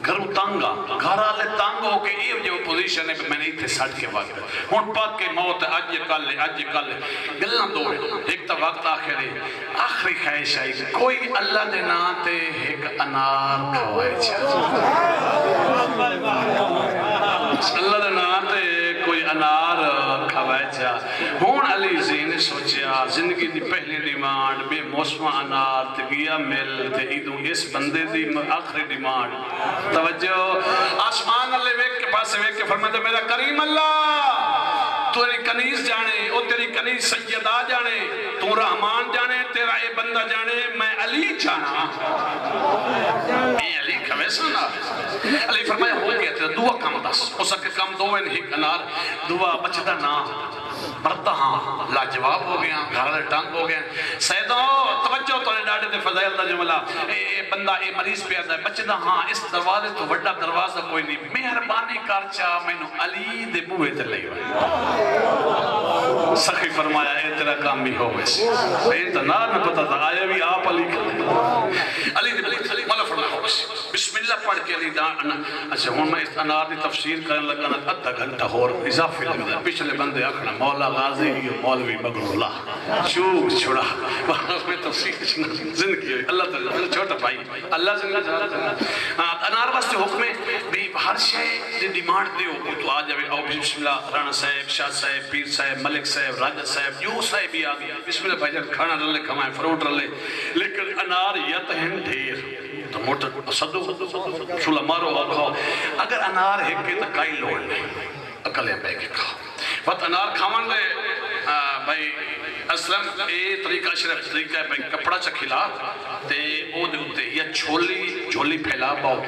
گھروں تانگا گھر آلے تانگا ہو کے یہ جو پوزیشن ہے میں نہیں تھے سٹ کے وقت ہون پاک کے موت اج کل گلنا دو ہے. ایک تا وقت آخر ہے آخری خواہش آئی کوئی اللہ دے ناتے ایک انار کھوائے اللہ دے ناتے کوئی انار کھوائے چاہ. ہون علی زین سوچیا زندگی دی پہلی ڈیمانڈ بے موسم انار تے گیا مل تے ایدوں اس بندے دی آخری ڈیمانڈ. توجہ آسمان اللہ ویک کے پاس ویک کے فرماتا میرا کریم اللہ تو تیری کنیز جانے او تیری کنیز سیدہ جانے تو رحمان جانے تیرا اے بندہ جانے میں علی جانا. اے علی کھویسا نا علی فرمایا ہو گیا تیرا دعا کم دس ہو سکے کم دو ان ہی انار دعا بچتا نا مرتا ہاں لاجواب ہو گیا گھر ٹانگ ہو گیا. سیدو توجہ تو نے ڈاڑے دے فضائل دا جملہ اے بندہ اے مریض پہ آتا ہے بچتا ہاں اس دروازے تو وڈا دروازہ کوئی نہیں مہربانی کر چاہ میں نو علی دے بوئے تے لئی سخی فرمایا اے تیرا کام بھی ہو ویسے اے تنار میں پتا تھا آیا بھی آپ علی علی دے بلی مولا فرمایا ہو ویسے بسم اللہ پڑھ کے علی دان. اچھا ہون میں اس انار دی تفسیر کرنے لگا نا ادھا گھنٹہ اور اضافی لگا پچھلے بندے آکھنا مولا غازی مولوی بغل اللہ چوک چھوڑا میں تفسیر زندگی ہوئی اللہ تعالیٰ چھوٹا بھائی اللہ زندگی انار واسطے حکم ہے بھی ہر شے ڈیمانڈ دیو تو آ جاوے او بسم اللہ رانا صاحب شاہ صاحب پیر صاحب ملک صاحب راجہ صاحب جو صاحب بھی آگیا بسم اللہ بھائی جان کھانا رلے کھمائیں فروٹ رلے لیکن انار یتہن ڈھیر تو موٹر صدو شولا مارو آکھو اگر انار ہے کہ تا کائی لوڑ نہیں اکلے پہ کے کھاؤ وقت انار کھاون دے بھائی اسلام اے طریقہ شرف طریقہ ہے بھائی کپڑا چا کھلا تے او دے ہوتے یا جھولی پھیلا پاؤ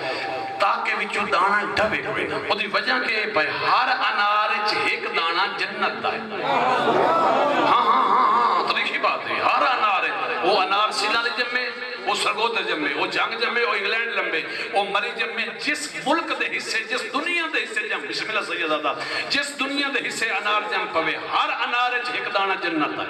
تاکہ وچو دانا ڈھوے ہوئے نا او دی وجہ کہ بھائی ہر انار ایک دانا جنت دا ہے. ہاں طریقی بات ہے ہر انار ہے وہ انار سیلا لے جمے وہ سرگوت جمے وہ جنگ جمے وہ انگلینڈ لمبے وہ مری جمے جس ملک دے حصے جس دنیا دے حصے جم بسم اللہ سیدہ جس دنیا دے حصے انار جم پوے ہر انار ایک دانا جنت ہے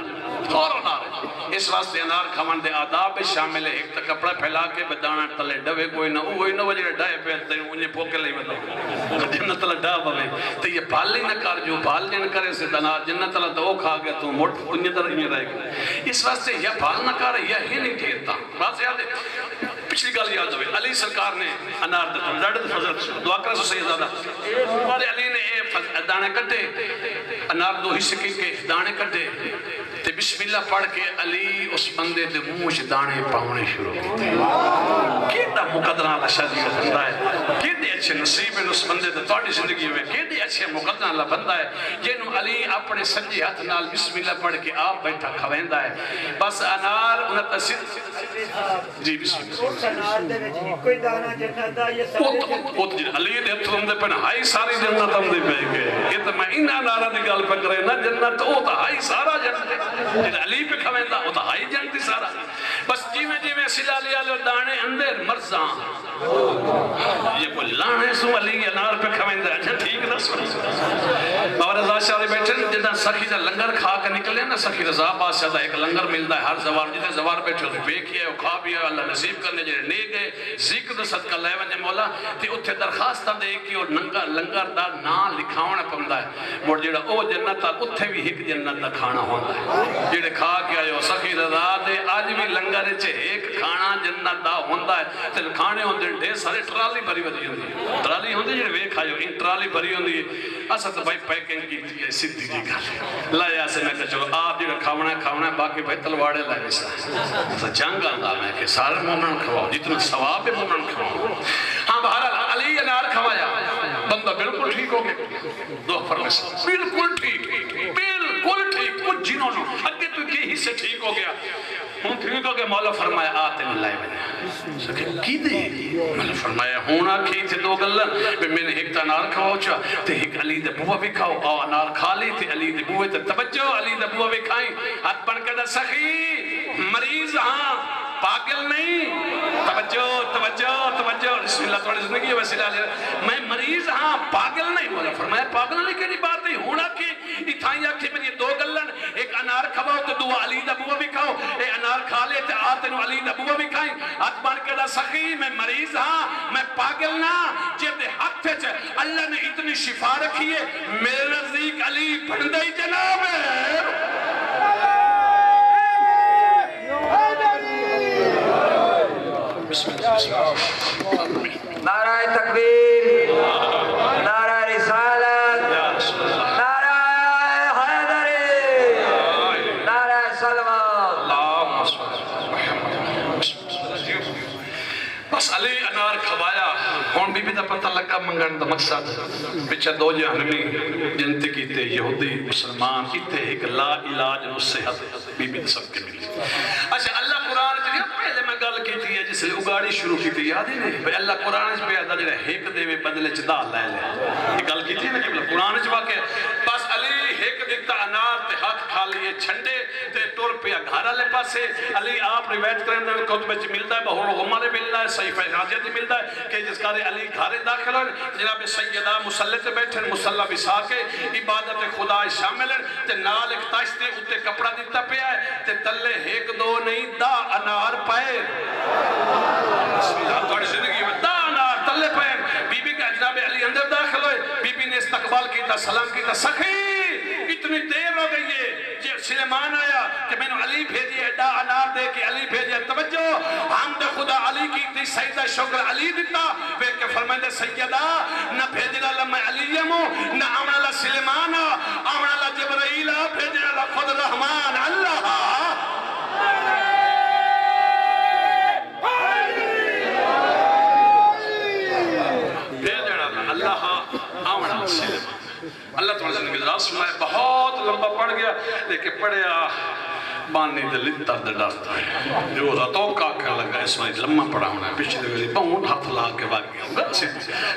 اور انار ہے. اس واسطے انار کھوان دے آداب شامل ہے ایک تا کپڑا پھیلا کے بدانا تلے ڈوے کوئی نہ وہی نہ وجہ ڈائے پہلتے ہیں انہیں پوکے لئی بدو جنت تلے ڈا پوے تو یہ بھال نہیں نہ کر جو بھال نہیں نہ کرے سے انار جنت تلے دو کھا گیا تو موٹ انہیں در انہیں رہے گا. اس واسطے یہ بھال نہ کر یہ ہی نہیں ٹھیرتا بات یاد ہے پچھلی گال یاد ہوئے علی سرکار نے انار دیتا ڈاڑے فضل دعا کرے سو سیدہ علی نے دانے کٹے انار دو حصے کے دانے کٹے تے بسم اللہ پڑھ کے علی اس بندے دے منہ دانے پاؤنے شروع کیتے کیڑا مقدرہ اللہ شادی بندہ ہے کیڑے اچھے نصیب ہیں اس بندے دے توڑی زندگی میں کیڑے اچھے مقدرہ اللہ بندہ ہے جنہوں علی اپنے سجے ہاتھ نال بسم اللہ پڑھ کے آپ بیٹھا کھویندہ ہے بس انار انہاں تصد جی بسم اللہ اس انار دے وچ کوئی دانا جنت دا یہ سارے علی دے ہتھ ہم دے پن ہائی ساری جنت ہم دے پہ گئے یہ تو میں انہاں نارا دی گل پہ کرے نا جنت او تا ہائی سارا جنت علی پہ کھویندہ او تا ہائی جنت سارا بس جیویں سلالی آلے دانے اندر مرزاں یہ کوئی لانے سو علی انار پہ کھویندہ اچھا ٹھیک نہ سو بابا رضا شاہ بیٹھے جدہ سخی دا لنگر کھا کے نکلے نا سخی رضا بادشاہ دا ایک لنگر ملتا ہے ہر زوار جتنے زوار بیٹھے تو بے کیا ہے وہ کھا بھی ہے اللہ نصیب کرنے جنہیں لے گئے ذکر دا صدقہ لے ونجے مولا تے اتھے درخواستہ دے کہ وہ لنگر دا نا لکھاونا پمدا ہے وہ جڑا او جنت تا اتھے بھی ایک جنت دا کھانا ہوندا ہے جڑے کھا کے آئے ہو سخی رضا دے آج بھی لنگر چے ایک کھانا جنت دا ہوندا ہے تے کھانے ہوندے ڈھیر سارے ٹرالی بھری بدی ہوندی ٹرالی ہوندی جڑے وے کھایو ان ٹرالی بھری ہوندی اسا تو بھائی پیکنگ کی تھی سیدھی جی گل لایا سے میں کہ چلو آپ جڑا کھاونا ہے باقی بھائی تلواڑے لائے ویسا جنگ آندا میں کہ سارے مومن کھواؤ جتنا ثواب ہے مومن کھواؤ ہاں بہرحال علی انار کھوایا بندہ بالکل ٹھیک ہو گیا دو فرمس بالکل ٹھیک کچھ جنہوں نے اگے تو کی حصے ٹھیک ہو گیا ہوں ٹھیک ہو گیا مولا فرمایا آتے میں لائے بنے سکے کی دے مولا فرمایا ہونا کھی تھے دو گلن میں نے ایک تا انار کھاؤ چا تے ایک علی دے بوہ بھی کھاؤ آو انار کھا لی تے علی دے بوہ تے توجہ علی دے بوہ بھی کھائیں ہاتھ بن کر سخی مریض ہاں پاگل نہیں توجہ بسم اللہ تھوڑی زندگی ہے وسیلہ لے میں مریض ہاں پاگل نہیں مولا فرمایا پاگل نہیں کہنی بات نہیں ہونا کہ اتھائیں آکھے میری دو گلن ایک انار کھواؤ تو دو علی دا بوہ بھی کھاؤ اے انار کھا لے تے آتے نو علی دا بوہ بھی کھائیں ہاتھ بان کے دا سخی میں مریض ہاں میں پاگل نہ جب دے حق تھے چھے اللہ نے اتنی شفا رکھی ہے میرے نزدیک علی بندائی جناب ہے بسم اللہ نعرہ تکبیر نعرہ رسالت نعرہ حیدری نعرہ سلوات بس علی انار کھوایا کون بی بی دا پتہ لگا منگن دا مقصد بچہ دو جہنمی جنت کیتے یہودی مسلمان کیتے ایک لا علاج نو صحت بی بی دا سب کے ملی اچھا اللہ قرآن چلیے پہلے میں گل کی تھی جس لئے اگاڑی شروع کی تھی یاد ہی نہیں بھئی اللہ قرآن چ پیدا جڑا ایک دے میں بدلے چ دا لے لے یہ گل کی تھی نا کہ قرآن چ واقع بس علی ایک دیتا انار تے ہاتھ کھا لیے چھنڈے تے ٹور پیا گھارا لے پاسے علی آپ روایت کریں دے کتب وچ ملدا ہے بہور غمہ نے ملدا ہے صحیفہ غازیہ تے ملدا ہے کہ جس کارے علی گھارے داخل ہوئے جناب سیدہ مصلی تے بیٹھے مصلی بسا کے عبادت خدا شامل تے نال ایک تاش تے اتے کپڑا دیتا پیا ہے تے تلے ایک دو نہیں دا انار پائے بسم اللہ توڑی زندگی میں دا انار تلے پائے بی بی کا جناب علی اندر داخل ہوئے بی بی نے استقبال کیتا سلام کیتا سخی اتنی دیر ہو گئی ہے جب سلیمان آیا کہ میں نے علی بھیجی ہے دا انار دے کے علی بھیجی ہے توجہ حمد خدا علی کی تھی سیدہ شکر علی دیتا پھر کہ فرمائے سیدہ نہ بھیجنا اللہ میں علی مو نہ آمن اللہ سلیمان آمن اللہ جبرائیل بھیجنا اللہ خود رحمان اللہ اللہ تعالیٰ زندگی دراز سنائے بہت لمبا پڑھ گیا لیکن پڑھیا بانی دلی درد ڈرتا ہے جو راتوں کا کہا لگا اس میں لمبا پڑھا ہونا ہے پیچھے دے گلی بہت ہاتھ لا کے باگ گیا ہوگا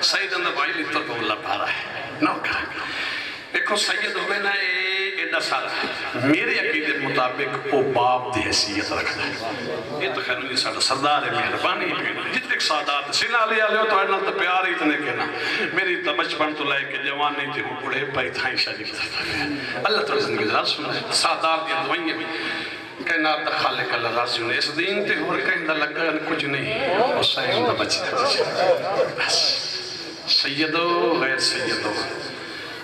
سید اندر بھائی لیتر کو اللہ پارا ہے نو کہا ایکو سید ہوئے نا ایڈا سارا میرے عقیدت مطابق وہ باپ دی حیثیت رکھتا ہے یہ تو خیر نہیں سارا سردار ہے مہربانی جتنے سادات سینا لیا لے تو ایڈنا تو پیار ہی اتنے کہنا میری تو بچپن تو لائے کہ جوان نہیں تھی ہوں بڑے پائی تھائیں شادی اللہ تعالیٰ زندگی ذات سنا ہے سادات دی دوائیں بھی کہنا دا خالق اللہ راضی ہونے اس دین تے اور کہیں دا لگا کچھ نہیں حسین دا بچی بس سیدو غیر سیدو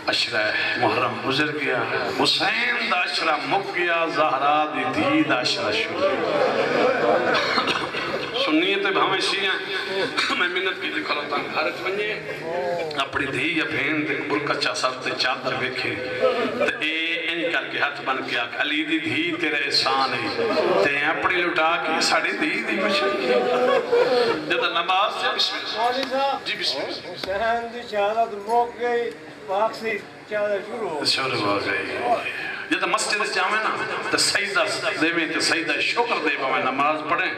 اشرہ محرم گزر گیا حسین دا اشرہ مک گیا زہرا دی دی دا اشرہ شروع سنیت بھامیں شیئیں میں منت کی لکھا لتا ہوں گھارت بنیے اپنی دھی یا بھین دے برکچہ سر تے چادر بیکھیں تے اے کر کے ہاتھ بن کے آکھ علی دی دھی تیرے احسان ہے تے اپنی لٹا کے ساڑی دھی دی مشکل جب نماز سے بسم اللہ جی بسم اللہ حسین دی شہادت موک گئی پاک سے شہادت شروع ہو گئی جب مسجد جاویں نا تو سجدہ دے میں تو سجدہ شکر دے میں نماز پڑھیں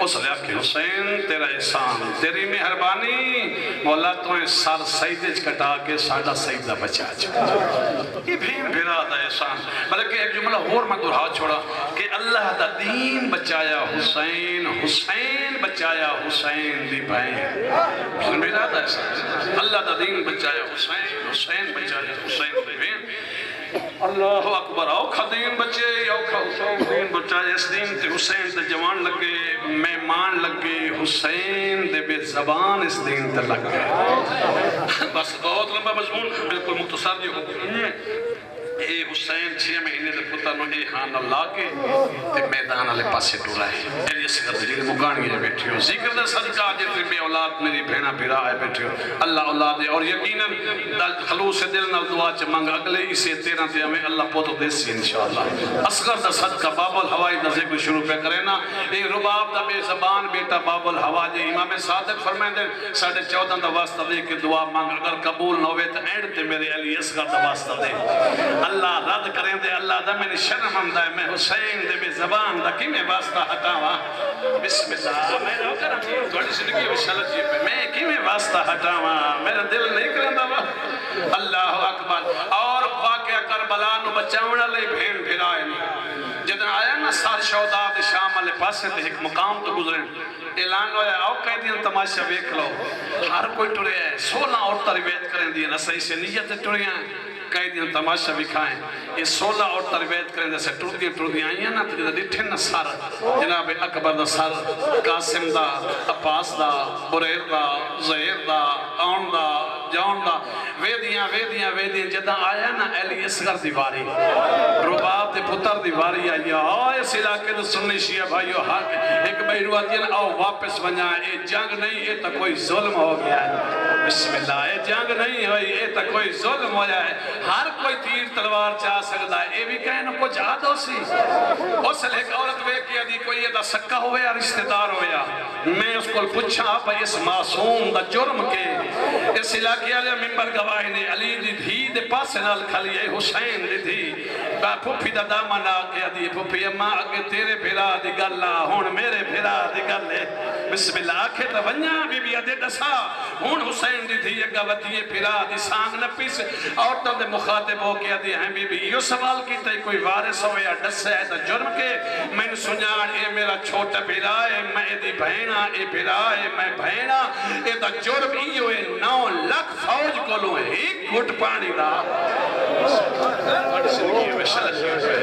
اس لئے کہ حسین تیرا احسان تیری مہربانی مولا تو سر سجدے کٹا کے ساڑھا سجدہ بچا چکا یہ بھی میرا دا احسان بلکہ ایک جملہ اور میں دہرا چھوڑا کہ اللہ دا دین بچایا حسین حسین بچایا حسین دی بہن میرا دا احسان اللہ دا دین بچایا حسین حسین بچایا حسین دی بہن اللہ اکبر اوکھا دین بچے اوکھا حسین دین بچائے اس دین تے حسین تے جوان لگے مہمان لگے حسین دے بے زبان اس دین تے لگ گئے بس بہت لمبا مضمون بالکل مختصر جو اے حسین 6 مہینے دے پتر نو اے ہاں اللہ کے تے میدان والے پاسے ٹورا ہے اے سکر جی مگانی ہے بیٹھی ہو ذکر دے صدقہ جتنے بے اولاد میری بہنا پیرا ہے بیٹھی ہو اللہ اولاد ہے اور یقیناً خلوص دل نال دعا چ منگ اگلے اسے 13 تے ہمیں اللہ پوتو دیسی انشاءاللہ اصغر دا صدقہ باب الہوائی دا ذکر شروع پہ کرے نا اے رباب دا بے زبان بیٹا باب الہوا جے امام صادق فرمائیں دے 14.5 دا واسطہ دے کے دعا منگ اگر قبول نہ ہوئے تو اینڈ تے میرے علی اصغر دا واسطہ دے اللہ رد کریں دے اللہ دا میں نے شرم ہمدہ ہے میں حسین دے بے زبان دا کی میں واسطہ ہٹاوا بسم اللہ میں رو کرم تھوڑی زندگی وشالت جی پہ میں کی میں واسطہ ہٹاوا میرا دل نہیں کرندہ وا اللہ اکبر اور واقعہ کربلا نو بچاونا لے بھین پھرائے جدن آیا نا سار شہداء دے شام والے پاسے تے ایک مقام تو گزریں اعلان ہویا آؤ قیدین تماشا بیک لو ہر کوئی ٹرے ہے 16 عورتہ روایت کریں دیئے نا صحیح سے نیت ٹرے ہیں قیدین تماشا بھی کھائیں یہ 16 اور تربیت کریں جیسے ٹردی آئی ہیں نا تو جدہ ڈٹھن نا سار جناب اکبر دا سار قاسم دا عباس دا بریر دا زہیر دا آن دا جان دا ویدیاں جدہ آیا نا علی اصغر دیواری رباب دے پتر دیواری آئی آئے اس علاقے دے سنی شیعہ بھائیو ایک بھائیو آتی ہے آؤ واپس بنائیں اے جنگ نہیں اے تا کوئی ظلم ہو گیا ہے بسم اللہ اے جنگ نہیں ہوئی اے تا کوئی ظلم ہو جائے ہر کوئی تیر تلوار چاہ سکتا ہے اے بھی کہیں نا کچھ آدھو سی اس لئے ایک عورت بے کیا دی کوئی یہ دا سکہ ہویا رشتہ دار ہویا میں اس کو پوچھا پا اس معصوم دا جرم کے اس علاقے علیہ ممبر گواہی نے علی دی دھی دے پاس نال کھلی اے حسین دی دھی پھوپی دا دامن آگیا دی پھوپی اماں آگے تیرے بھیرا دی گلہ ہون میرے بھیرا دی گلے بسم اللہ آکھے تا ونیا بی بی ادے دسا ہون حسین دی دھی اگا ودیے بھیرا دی سانگ نپیس اور تو دے مخاطب ہو کیا دی ہیں بی بی یہ سوال کی تے کوئی وارث ہو یا ڈس ہے تا جرم کے میں نے سنیان اے میرا چھوٹا بھیرا ہے میں دی بہنہ اے بھیرا ہے میں بہنہ اے تا جرم ہی ہوئے 9 لاکھ فوج کو لوں ایک گھٹ پانی دا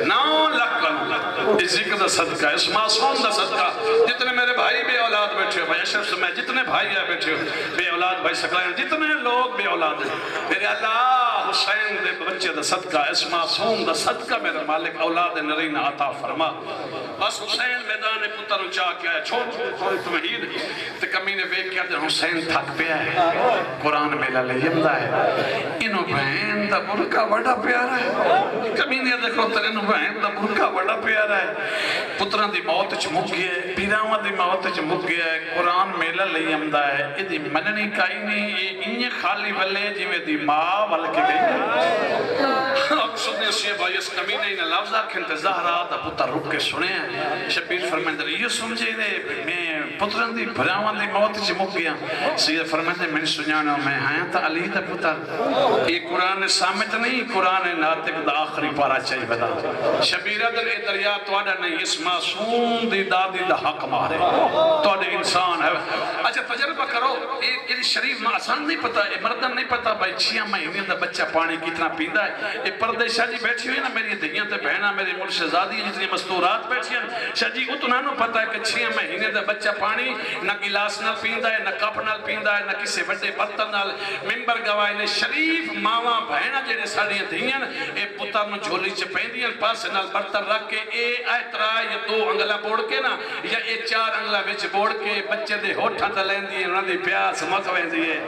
9 لاکھ کو لوں اس ذکر دا صدقہ اس معصوم دا صدقہ جتنے میرے بھائی بے اولاد بیٹھے ہو بھائی اشرف سے میں جتنے بھائی ہے بیٹھے ہو بے اولاد بھائی سکلائیں جتنے لوگ بے اولاد ہیں میرے اللہ حسین دے بچے دا صدقہ اس معصوم دا صدقہ میرے مالک اولاد نرین عطا فرما بس حسین میدان پتر چاہ کیا ہے چھوڑ تمہید تے کمینے بیک کیا دے حسین تھک پیا ہے قرآن میلہ لیم دا ہے انہوں بہن دا برکہ بڑا پیارا ہے کمینے دیکھو تر انہوں بہن دا برکہ بڑا پیارا ہے پتران دی موت چمک گیا ہے پیراوان دی موت چمک گیا ہے قرآن میلہ لیم دا ہے ادھی مننی کائی نہیں یہ انہیں خالی والے جی میں دی ماں والکے گئی اقصد نے اسے بھائی اس کمینے انہیں لفظہ کھنتے زہرہ دا پتر رک کے سنے ہیں شبیر فرمائندر یہ سمجھے دے میں پتران دی بھراوان دی موت چمک گیا سید فرمائندر میں نے سنیانا میں آیا تا علی دا پتر یہ قرآن سامت نہیں قرآن ناطق دا آخری پارا چاہی بدا شبیرہ دل اے دریا توڑا نہیں اس معصوم دی دادی دا حق مارے توڑے انسان ہے اچھا تجربہ کرو یہ شریف آسان نہیں پتا یہ مردن نہیں پتا بھائی 6 مہینے دا بچہ پانی کتنا پیندہ ہے یہ پردے شاہ جی بیٹھی ہوئی نا میری دھیاں تے بہنہ میری مرشزادی جتنی مستورات بیٹھی ہیں شاہ جی اتنا نو پتا ہے کہ 6 مہینے دا بچہ پانی نہ گلاس نہ پیندہ ہے نہ کپ نہ پیندہ ہے نہ کسی بڑے برتن نال ممبر گواہی نے شریف ماما بہنہ جڑے ساڑیاں دھیاں اے پتر نو جھولی چ پیندیاں پاس نال برتن رکھ کے اے اعترا یا 2 انگلا بوڑ کے نا یا اے 4 انگلا وچ بوڑ کے بچے دے ہوٹھاں تے لیندی انہاں دی پیاس مک ویندی ہے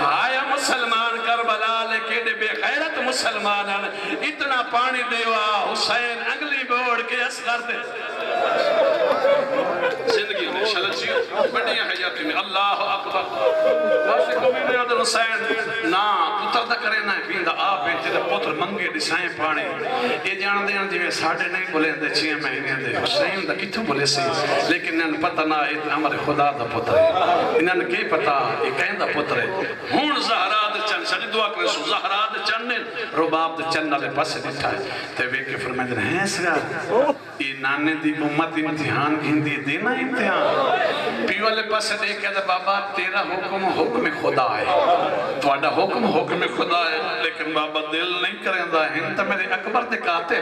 آیا مسلمان کربلا لے کے بے غیرت مسلمان اتنا پانی دیوا حسین انگلی بوڑ کے اصغر دے زندگی میں شلچیو بڑیاں حیاتی میں اللہ اکبر واسے کو بھی حضرت حسین نا پتر دا کرے نا پیندہ آپ بیٹے دا پتر منگے دسائیں پانی یہ جان دیں جی میں ساڑھے نہیں بولیں دے 6 مہینے دے حسین دا کتوں بولے سی لیکن انہوں پتہ نہ ہمارے خدا دا پتر ہے انہوں کی پتہ یہ کہیں دا پتر ہے ہون زہرا دا چند سڑی دعا کرے سو زہرا دا چند رباب دا چند نالے پاسے دیٹھا ہے تے وے کے فرمائے دیں ہیں سگا یہ نانے دی امت امتحان گھندی دینا امتحان پیو والے پاسے دیکھے دا بابا تیرا حکم حکم خدا ہے تو آڈا حکم حکم خدا ہے لیکن بابا دل نہیں کریں دا ہنتا میرے اکبر دکاتے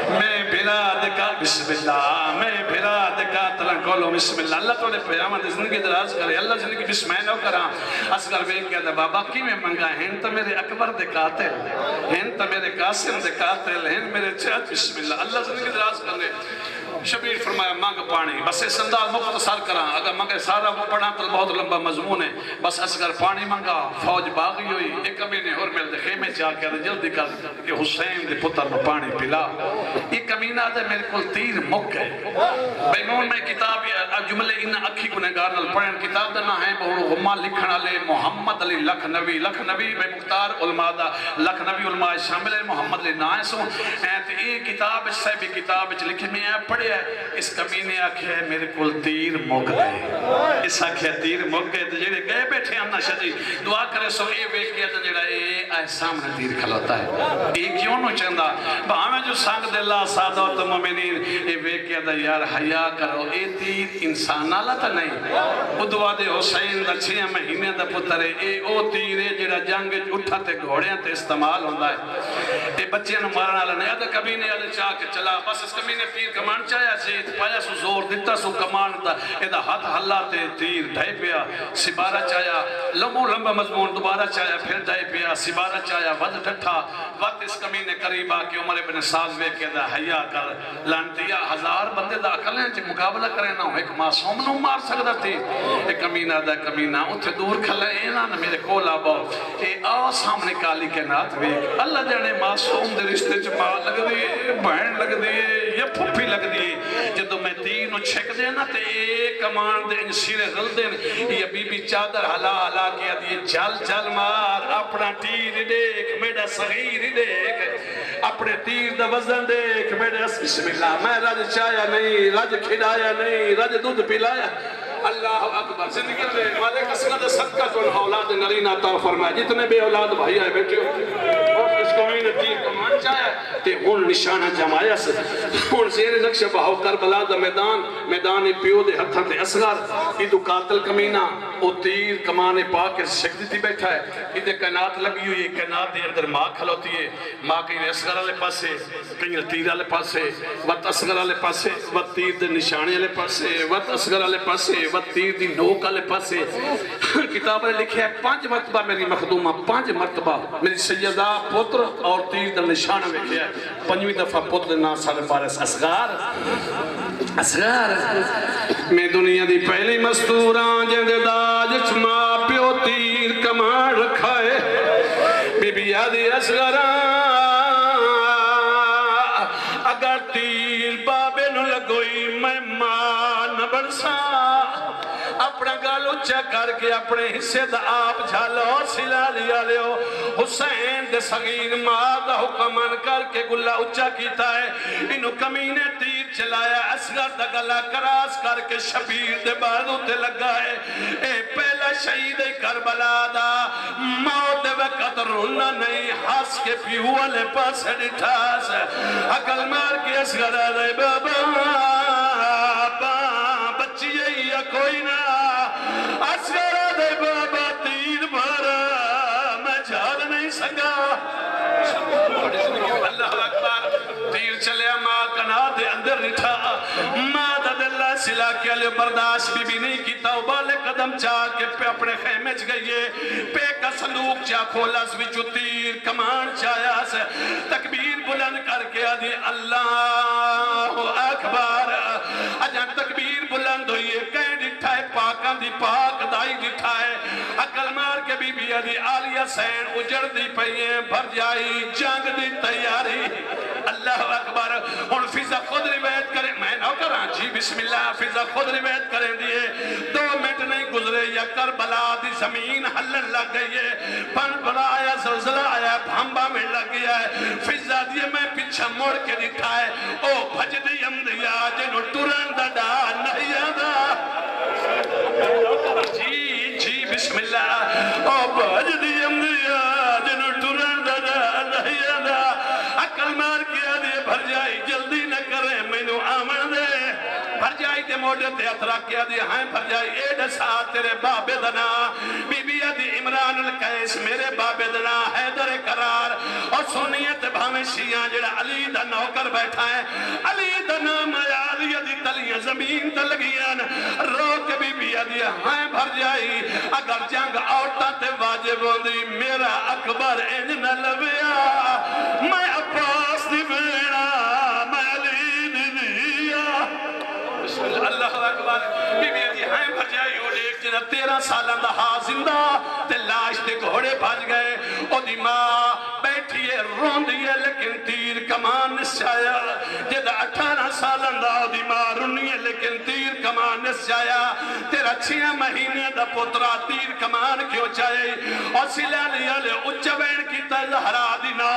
میں بھیرا دکا بسم اللہ میں بھیرا دکاتا لنکولو بسم اللہ اللہ تو نے پیامت زندگی دراز کرے اللہ زندگی بسم اللہ نو کرا اسگر بے کیا دا بابا کی میں منگا ہنتا میرے اکبر دکاتے ہنتا میرے قاسم دکاتے ہن میرے چاہت بسم اللہ اللہ زندگی دراز کرے شبیر فرمایا مانگ پانی بس اس انداز مختصر کرا اگر مانگے سارا وہ پڑھا تو بہت لمبا مضمون ہے بس اسگر پانی مانگا فوج باغی ہوئی ایک کمینے اور مل دے خیمے چاہ کے جلدی کر کہ حسین دے پتر میں پانی پلا یہ کمینہ دے میرے کل تیر مک ہے بیمون میں کتاب جملے انہا اکھی گنہگار نل پڑھیں کتاب دنا ہے بہنو غمہ لکھنا لے محمد علی لکھنوی لکھنوی بے مختار علماء دا لکھنوی علماء شامل ہے محمد علی نائسوں یہ کتاب اس سے بھی کتاب لکھے میں پڑھے اس کمینے آکھے میرے کل تیر مک گئے اس آکھے تیر مک گئے تو جیڑے گئے بیٹھے ہم نشہ جی دعا کرے سو اے بے کیا تو جیڑا اے سامنے تیر کھلوتا ہے اے کیوں نو چندہ ہمیں جو سانگ دے اللہ سادات مومنین اے بے کیا تو یار حیاء کرو اے تیر انسان آلہ تا نہیں وہ دعا دے حسین دا 6 مہینے دا پتر ہے اے او تیر ہے جیڑا جنگ اٹھا تے گھوڑیاں تے استعمال ہوندہ ہے اے بچے نو مارن آلہ نہیں تو کبھی نہیں آلہ چاہ کے چلا بس اس کبھی نے تیر کمان چاہیا زید پایا سو زور دیتا سو کمان دا ایدہ ہاتھ حلہ تے تیر ڈھائی پیا سبارہ چاہیا لمبا مضمون دوبارہ چاہیا پھر ڈھائی پیا سبارہ چاہیا ود ڈھٹھا وقت اس کمینے قریبا کہ عمر ابن ساز بے کے دا حیاء کر لانتیا 1000 بندے دا اکل ہیں جی مقابلہ کریں نہ ہو ایک معصوم نو مار سکتا تھی ایک کمینہ دا کمینہ اتھے دور کھلے اینا نا میرے کولا باؤ اے آ سامنے کالی کے نات ویک اللہ جانے معصوم دے رشتے چپا لگ دیئے بہن لگ دیئے یا پھوپی لگ دیئے جدو میں تینوں چھک دینا تے ایک کمان دے ان سیرے غل دین یہ بی بی چادر حلا کیا دیئے جل مار اپنا تیر دیکھ میڈا صغیر دیکھ اپنے تیر دا وزن دیکھ میڈا بسم اللہ میں رج چایا نہیں رج کھڑایا نہیں رج دودھ پلایا اللہ اکبر زندگی میں مالک اسمد صدقہ جو اولاد نرین عطا فرمائے جتنے بے اولاد بھائی آئے بیٹھے ہو اس قومین تیر کمان چاہے تے ان نشانہ جمایا سے ان زیر نقش بہو کربلا دا میدان پیو دے ہتھاں تے اصغر ایدو قاتل کمینہ او تیر کمان پاک کے شکتی تھی بیٹھا ہے ایدے کائنات لگی ہوئی کائنات دے اندر ماں کھلوتی ہے ماں کہیں اصغر علیہ پاسے کہیں تیر علیہ پاسے وط اصغر علیہ پاسے وط تیر دے نشانے علیہ پاسے وط اصغر علیہ پاسے وط تیر دی نوک علیہ پاسے کتاب نے لکھے ہے 5 مرتبہ میری مخدومہ 5 مرتبہ میری سیدہ پتر اور تیر دا نشانہ ویکھے ہے 5ویں دفعہ پتر نا سال بارس اصغر میں دنیا دی پہلی مستوران جند داج چما پیو تیر کمان رکھا ہے بی بی یادی اصغران اگر تیر بابے نو لگوئی میں ماں نہ برسا اپنا گال اچھا کر کے اپنے حصے دا آپ جھالو سلا لیا لیو حسین دے صغیر ماں دا حکمان کر کے گلہ اچھا کیتا ہے انہوں کمینے تیر چلایا اصغر دا گلہ کراس کر کے شبیر دے بازو تے لگا ہے اے پہلا شہید کربلا دا موت وقت رونا نہیں ہس کے پیو والے پاس ڈٹھاس عقل مار کے اصغر دے بابا بچی یا کوئی نہ اصغر دے بابا تیر بھرا میں جھال نہیں سکا اللہ اکبر تیر چلیا ماں کنا دے اندر رٹھا ماں دا دلہ سلا کے لئے برداشت بھی نہیں کی توبالے قدم چاہ کے پہ اپنے خیمے چ گئیے پہ کا صندوق چاہ کھولا سوچو تیر کمان چاہیا سے تکبیر بلند کر کے آدھی اللہ اکبر اجان تکبیر بلند ہوئیے کہیں ڈٹھا ہے پاکاں دی پاک دائی ڈٹھا ہے عقل مار کے بی بی دی آلیہ سین اجڑ دی پئیے بھر جائی جنگ دی تیاری اللہ اکبر ان فضا خود روایت کریں میں نہ کراں جی بسم اللہ فضا خود روایت کریں دیئے 2 منٹ نہیں گزرے یا کربلا دی زمین ہلن لگ گئی ہے پن پڑا آیا زلزلہ آیا بھامبا میں لگ گیا ہے فضا دیئے میں پیچھا موڑ کے دکھا ہے او بھج دی امدیا جنو ٹورن دا ڈا نہیں آدھا جی بسم اللہ او بھج دی امدیا جنو ٹورن دا ڈا نہیں آدھا عقل مار کیا دے بھر جائی جلدی نہ کرے مینو آمن دے بھر جائی دے موڑے تے اترا کیا دے ہائیں بھر جائی اے ڈسا تیرے بابے دنا بی بی دی عمران القیس میرے بابے دنا حیدر قرار اور سنیت بھامے شیعہ جڑا علی دا نوکر بیٹھا ہے علی دا نام علی دی تلیاں زمین تے لگیاں روک بی بی دی ہائیں بھر جائی اگر جنگ عورتاں تے واجب ہوندی میرا اکبر انج نہ لویا میں عباس دی بیڑا میں علی دی دیا بسم اللہ اللہ اکبر بی بی دی ہائیں بھر جائی او دیکھ جنہ 13 سالہ دا ہاں زندہ تے لاش تے گھوڑے بھج گئے او دی ماں بیٹھی ہے رون دیئے لیکن تیر کمان نسچایا جدہ 18 سالہ دا او دی ماں رونی ہے لیکن تیر کمان نسچایا تیرا 6 مہینے دا پترا تیر کمان کیوں چاہے اور سلالی علی اچھوین کی تلہرا دی نو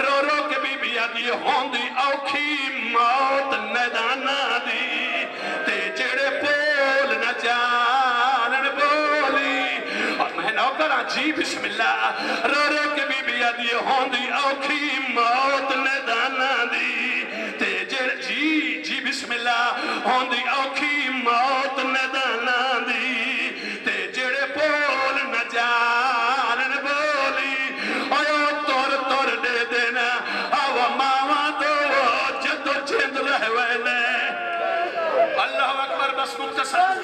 رو رو کے بی بی دی ہوندی اوکھی موت نیدانا دی تے جڑے پول نہ جانن بولی اور میں نوکرہ جی بسم اللہ رو رو کے بی بی دی ہوندی اوکھی موت نیدانا دی تے جڑے جی بسم اللہ ہوندی اوکھی موت نیدانا دی تے جڑے پول نہ جانن بولی اور تور تور دے دینا آو ماما دو جدو جند رہوے لے اللہ اکبر بس مختصر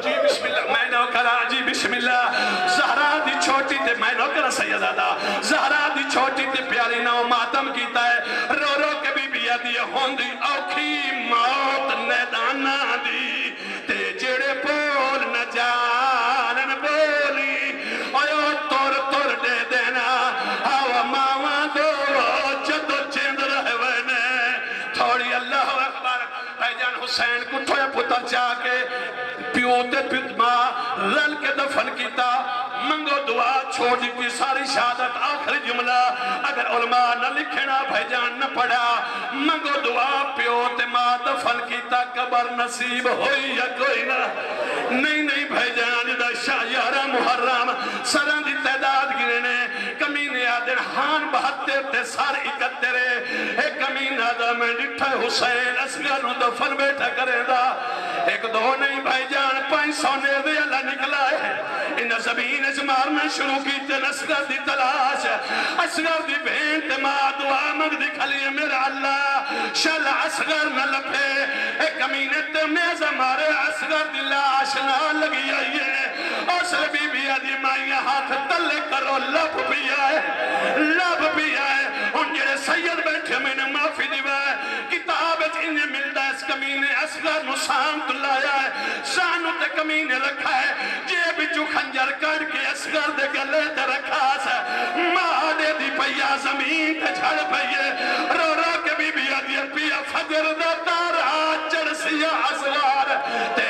جی بسم اللہ میں نو کرا جی بسم اللہ زہرا دی چھوٹی تے میں نو کرا سیدادہ زہرا دی چھوٹی تے پیاری نو ماتم کیتا ہے رو رو کے بی بی دی ہوندی اوکھی موت نیدانا دی تے جڑے پول نہ جانن بولی اوہ تور تور دے دینا آو ماما دو جدو چند رہوے نے تھوڑی اللہ اکبر بھائی جان حسین کٹھو یا پتر چاہ کے پیوتے پیت ماں رل کے دفن کیتا منگو دعا چھوڑ دی کی ساری شہادت آخری جملہ اگر علماء نہ لکھنا بھائی جان نہ پڑھا منگو دعا پیوتے ماں دفن کیتا قبر نصیب ہوئی یا کوئی نہ نہیں بھائی جان دا شاہ یارہ محرم سران دی تعداد گرنے کمینے آدن ہان 72 تے سار 71 ایک کمینہ دا میں ڈٹھا حسین اسگروں دفن بیٹھا کرے دا ایک دو نہیں بھائی جان 500 نیدے اللہ نکلا ہے ان زمین اجمار میں شروع کی تے اسگر دی تلاش اسگر دی بہن تے ماں دعا مگ دکھلی میرا اللہ شل اسگر نہ لپے ایک کمینے تے میزہ مارے اسگر دی لاش نہ لگی آئیے اوسل بی بی آدھی مائیاں ہاتھ تلے کرو لب بھی آئے ان جڑے سید بیٹھے میں نے معافی دیوائے کتابت انہیں ملدہ اس کمینے اسگر نسان تو لایا ہے شانو تے کمینے رکھا ہے جیب جو خنجر کر کے اسگر دے گلے تے رکھا سا ماں دے دی پیا زمین تے جھڑ پئیے رو رو کے بی بی آدھی پیا فجر دا تارا چڑ سیا اسگر تے